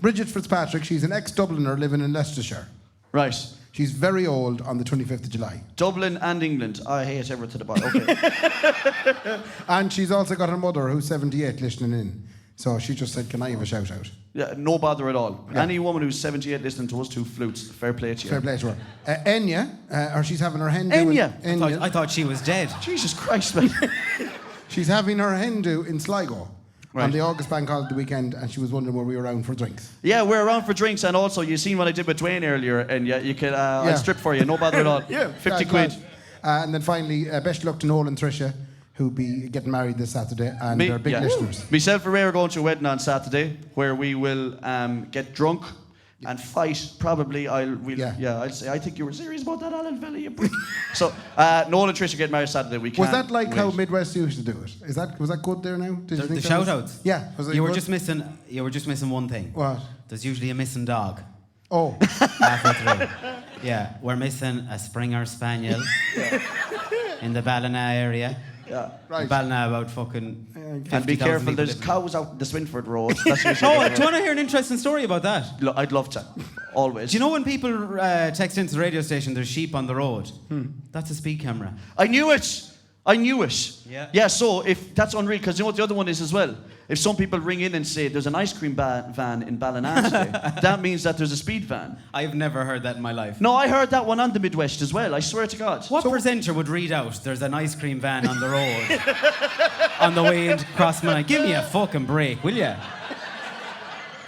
Bridget Fitzpatrick, she's an ex-Dubliner living in Leicestershire. Right. She's very old on the 25th of July. Dublin and England. I hate everything to the bottom. Okay. And she's also got her mother who's 78 listening in. So she just said, can I have a shout out? Yeah, no bother at all. Yeah. Any woman who's 78 listening to us, 2 flutes. Fair play to you. Fair play to her. Enya, or she's having her hen do. Enya? I thought she was dead. Jesus Christ, man. She's having her hen do in Sligo Right. on the August bank holiday weekend, and she was wondering were we around for drinks. Yeah, we're around for drinks, and also you seen what I did with Dwayne earlier, and yeah, you could I'll strip for you, no bother at all. Yeah, 50 glad. quid. And then finally, best of luck to Noel and Tricia, who'll be getting married this Saturday, and they're big listeners. Myself and Ray are going to a wedding on Saturday, where we will get drunk and fight. Probably, I'll say, I think you were serious about that, Alan Valley, you prick. So, Noel and Tricia get married Saturday. We Was can't that like wait. how Midwest used to do it? Was that good there now? Did you think The that shout was- outs? Yeah. Was it You were good? just missing one thing. What? There's usually a missing dog. Oh. Halfway through. Yeah, we're missing a Springer Spaniel in the Ballina area. Yeah. Right. Ballina about fucking 50,000 And be careful, people there's living. cows out the Swinford Road. That's usually Oh, do you want to hear an interesting story about that? I'd love to. Always. Do you know when people text into the radio station, there's sheep on the road? That's a speed camera. I knew it. Yeah. Yeah, so if that's unreal, because you know what the other one is as well? If some people ring in and say there's an ice cream van in Ballina today, that means that there's a speed van. I've never heard that in my life. No, I heard that one on the Midwest as well, I swear to God. What presenter would read out, there's an ice cream van on the road on the way into Crossman? Give me a fucking break, will you?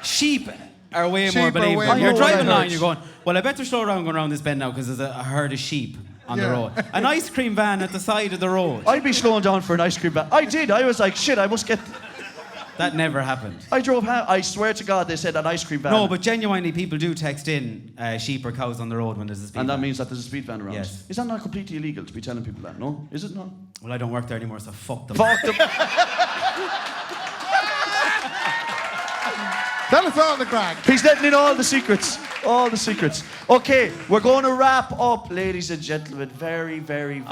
Sheep are way Sheep more are believable. way You're more driving believable. along, you're going, well, I better slow down going around this bend now because there's a herd of sheep on the Yeah. road. An ice cream van at the side of the road. I'd be slowing down for an ice cream van. I did, I was like, shit, I must get... That never happened. I drove, I swear to God, they said an ice cream van. No, but genuinely, people do text in sheep or cows on the road when there's a speed And that van. means that there's a speed van around. Yes. Is that not completely illegal to be telling people that, no? Is it not? Well, I don't work there anymore, so fuck them. Fuck them. Tell us all the crack. He's letting in all the secrets. All the secrets. Okay, we're going to wrap up, ladies and gentlemen. Very, very, very... Or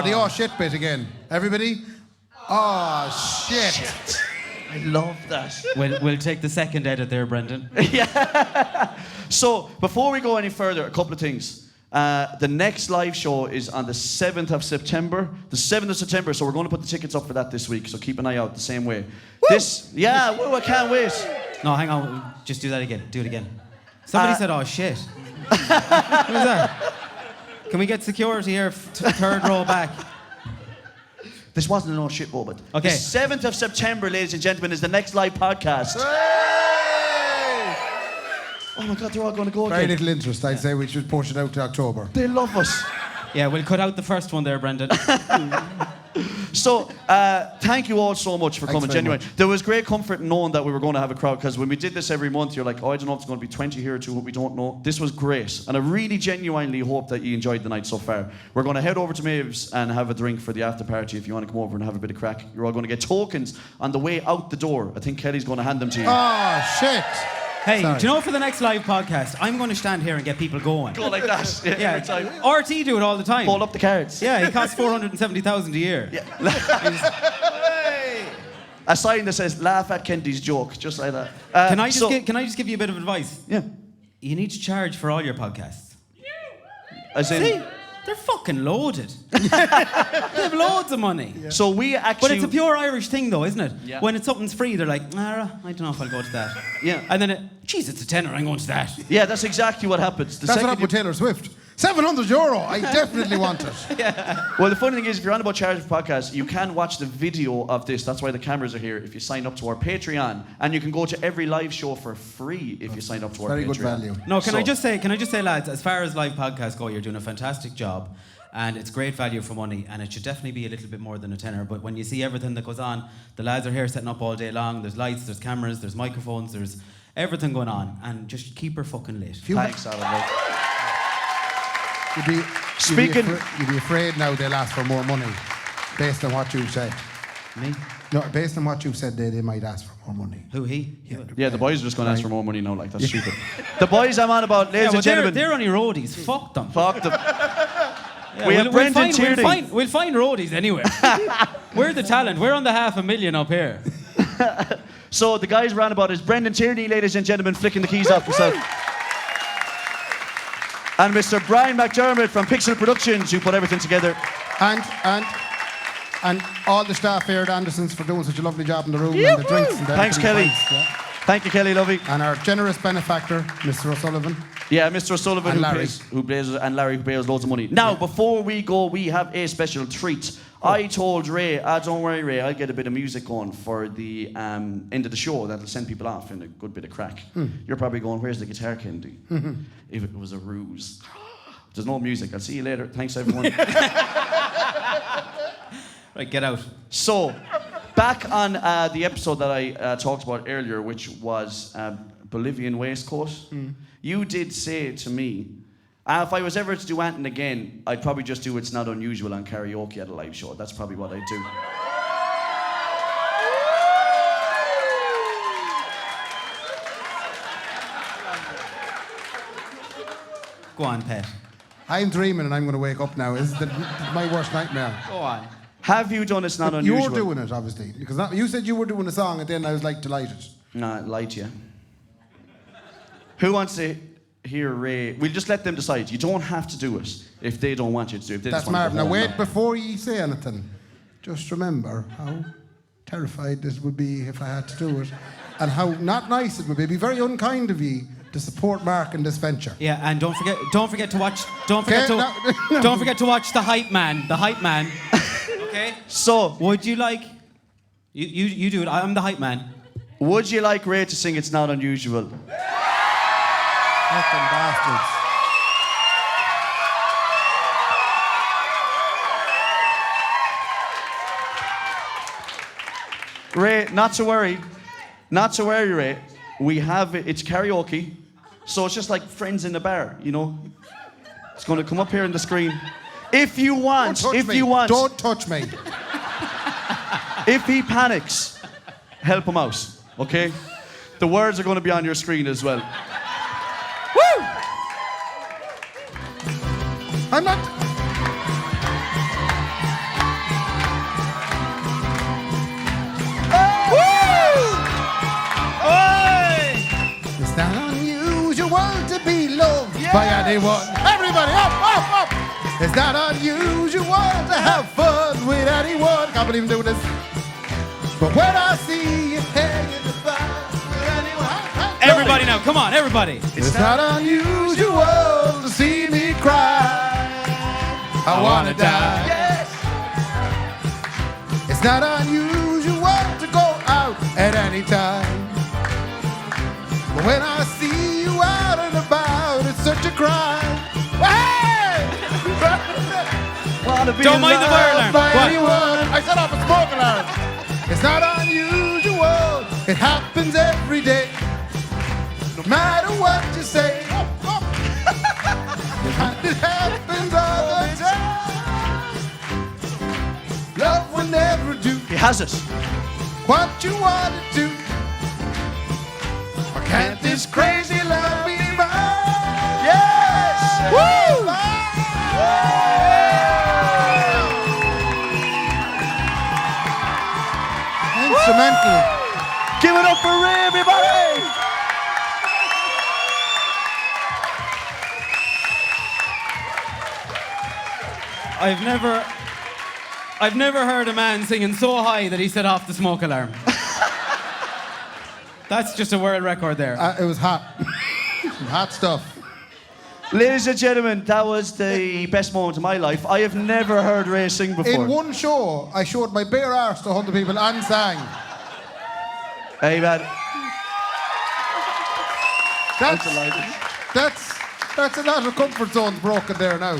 the oh shit bit again. Everybody? Oh shit. I love that. We'll take the second edit there, Brendan. So, before we go any further, a couple of things. The next live show is on the 7th of September. The 7th of September, so we're going to put the tickets up for that this week, so keep an eye out the same way. I can't wait. No, hang on. Just do that again. Do it again. Somebody said, oh, shit. Who's that? Can we get security here, third row back? This wasn't an all shit moment. Okay. The 7th of September, ladies and gentlemen, is the next live podcast. Oh my God, they're all going to go Very again. little interest. I'd say we should push it out to October. They love us. Yeah, we'll cut out the first one there, Brendan. So, thank you all so much for coming, genuinely. There was great comfort in knowing that we were going to have a crowd, because when we did this every month, you're like, oh, I don't know if it's going to be 20 here or 2, we don't know. This was great. And I really genuinely hope that you enjoyed the night so far. We're going to head over to Maeve's and have a drink for the after party if you want to come over and have a bit of crack. You're all going to get tokens on the way out the door. I think Kelly's going to hand them to you. Oh, shit. Hey, Sorry. do you know, for the next live podcast, I'm going to stand here and get people going. Go like that. Yeah, every time. RT do it all the time. Hold up the cards. Yeah, he costs 470,000 a year. Yeah. A sign that says, laugh at Kendy's joke, just like that. Can I just give you a bit of advice? Yeah. You need to charge for all your podcasts. As in, See? They're fucking loaded. They have loads of money. Yeah. So we actually... But it's a pure Irish thing, though, isn't it? Yeah. When it's something's free, they're like, I don't know if I'll go to that. Yeah. And then, geez, it's a tenner, I'm going to that. Yeah, that's exactly what happens. That's what happened with Taylor Swift. €700. I definitely want it. Yeah. Well, the funny thing is, if you're on about charging for podcasts, you can watch the video of this. That's why the cameras are here. If you sign up to our Patreon, and you can go to every live show for free if you sign up to our Patreon. Very good value. No, can I just say, lads, as far as live podcasts go, you're doing a fantastic job, and it's great value for money, and it should definitely be a little bit more than a tenner. But when you see everything that goes on, the lads are here setting up all day long. There's lights, there's cameras, there's microphones, there's everything going on, and just keep her fucking lit. Thanks, Alan. You'd be afraid now they'll ask for more money, based on what you've said. Me? No, based on what you've said, they might ask for more money. Who, he? Yeah, the boys are just going to ask for more money now, like, that's stupid. The boys I'm on about, ladies and gentlemen. They're only roadies. Fuck them. Fuck them. Yeah, we have Brendan Tierney. We'll find roadies anywhere. We're the talent. We're on the 500,000 up here. So the guys ran about is Brendan Tierney, ladies and gentlemen, flicking the keys off himself. And Mr. Brian McDermott from Pixel Productions, who put everything together. And all the staff here at Anderson's for doing such a lovely job in the room and the drinks. And Thanks, Kelly. Thank you, Kelly, lovey. And our generous benefactor, Mr. O'Sullivan. Yeah, Mr. O'Sullivan, and Larry, who pays loads of money. Now, before we go, we have a special treat. I told Ray, don't worry, Ray, I'll get a bit of music on for the end of the show that'll send people off in a good bit of crack. You're probably going, where's the guitar, Kendy? If it was a ruse. There's no music. I'll see you later. Thanks, everyone. Right, get out. So, back on the episode that I talked about earlier, which was Bolivian waistcoat, you did say to me, if I was ever to do Anton again, I'd probably just do It's Not Unusual on karaoke at a live show. That's probably what I'd do. Go on, Pet. I'm dreaming and I'm going to wake up now. This is my worst nightmare. Go on. Have you done It's Not Unusual? You're doing it, obviously. Because you said you were doing a song and then I was like delighted. Nah, lied to you. Who wants to hear Ray? We'll just let them decide. You don't have to do it if they don't want you to do it. If they That's just want Marv. to go Now home wait, before you say anything, just remember how terrified this would be if I had to do it. And how not nice it would be. It'd be very unkind of you to support Mark in this venture. Yeah, and don't forget to watch don't forget to watch The Hype Man. The Hype Man. Okay? So, would you like you do it. I'm the Hype Man. Would you like Ray to sing It's Not Unusual? Fucking bastards. Ray, not to worry, Ray. We have it's karaoke, so it's just like friends in the bar, you know. It's going to come up here on the screen. If you want, don't touch me. If he panics, help him out, okay? The words are going to be on your screen as well. Woo! I'm not. It's not unusual to be loved by anyone. Everybody, up! It's not unusual to have fun with anyone. Can't believe I'm doing this. But when I see you hanging about with anyone, everybody now, come on, everybody. It's not unusual to see me cry. I wanna die. Yes. It's not unusual to go out at any time. But when I see you out and about, it's such a crime. Hey! Don't mind the fire alarm. By anyone, I set off a smoke alarm. It's not unusual. It happens every day. No matter what you say. It happens all the time. Love will never do He has it. what you want to do. Or can't this crazy love be mine? Yes! Woo! Instrumental. Give it up for Ray, everybody! I've never heard a man singing so high that he set off the smoke alarm. That's just a world record there. It was hot. Hot stuff. Ladies and gentlemen, that was the best moment of my life. I have never heard Ray sing before. In one show, I showed my bare arse to 100 people and sang. Hey, man. That's a lot of comfort zones broken there now.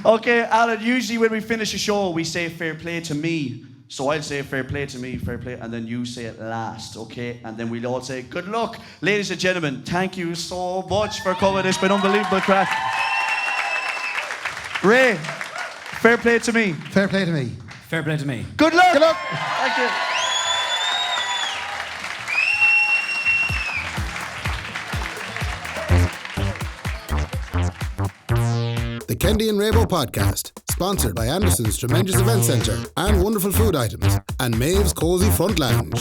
Okay, Alan, usually when we finish a show, we say fair play to me. So I'll say fair play to me, fair play, and then you say it last, okay? And then we'll all say good luck. Ladies and gentlemen, thank you so much for coming. It's been unbelievable crack. Ray, fair play to me. Fair play to me. Fair play to me. Good luck. Good luck. Thank you. The Kendy and Raybo podcast, sponsored by Anderson's Tremendous Event Centre and wonderful food items, and Maeve's Cosy Front Lounge.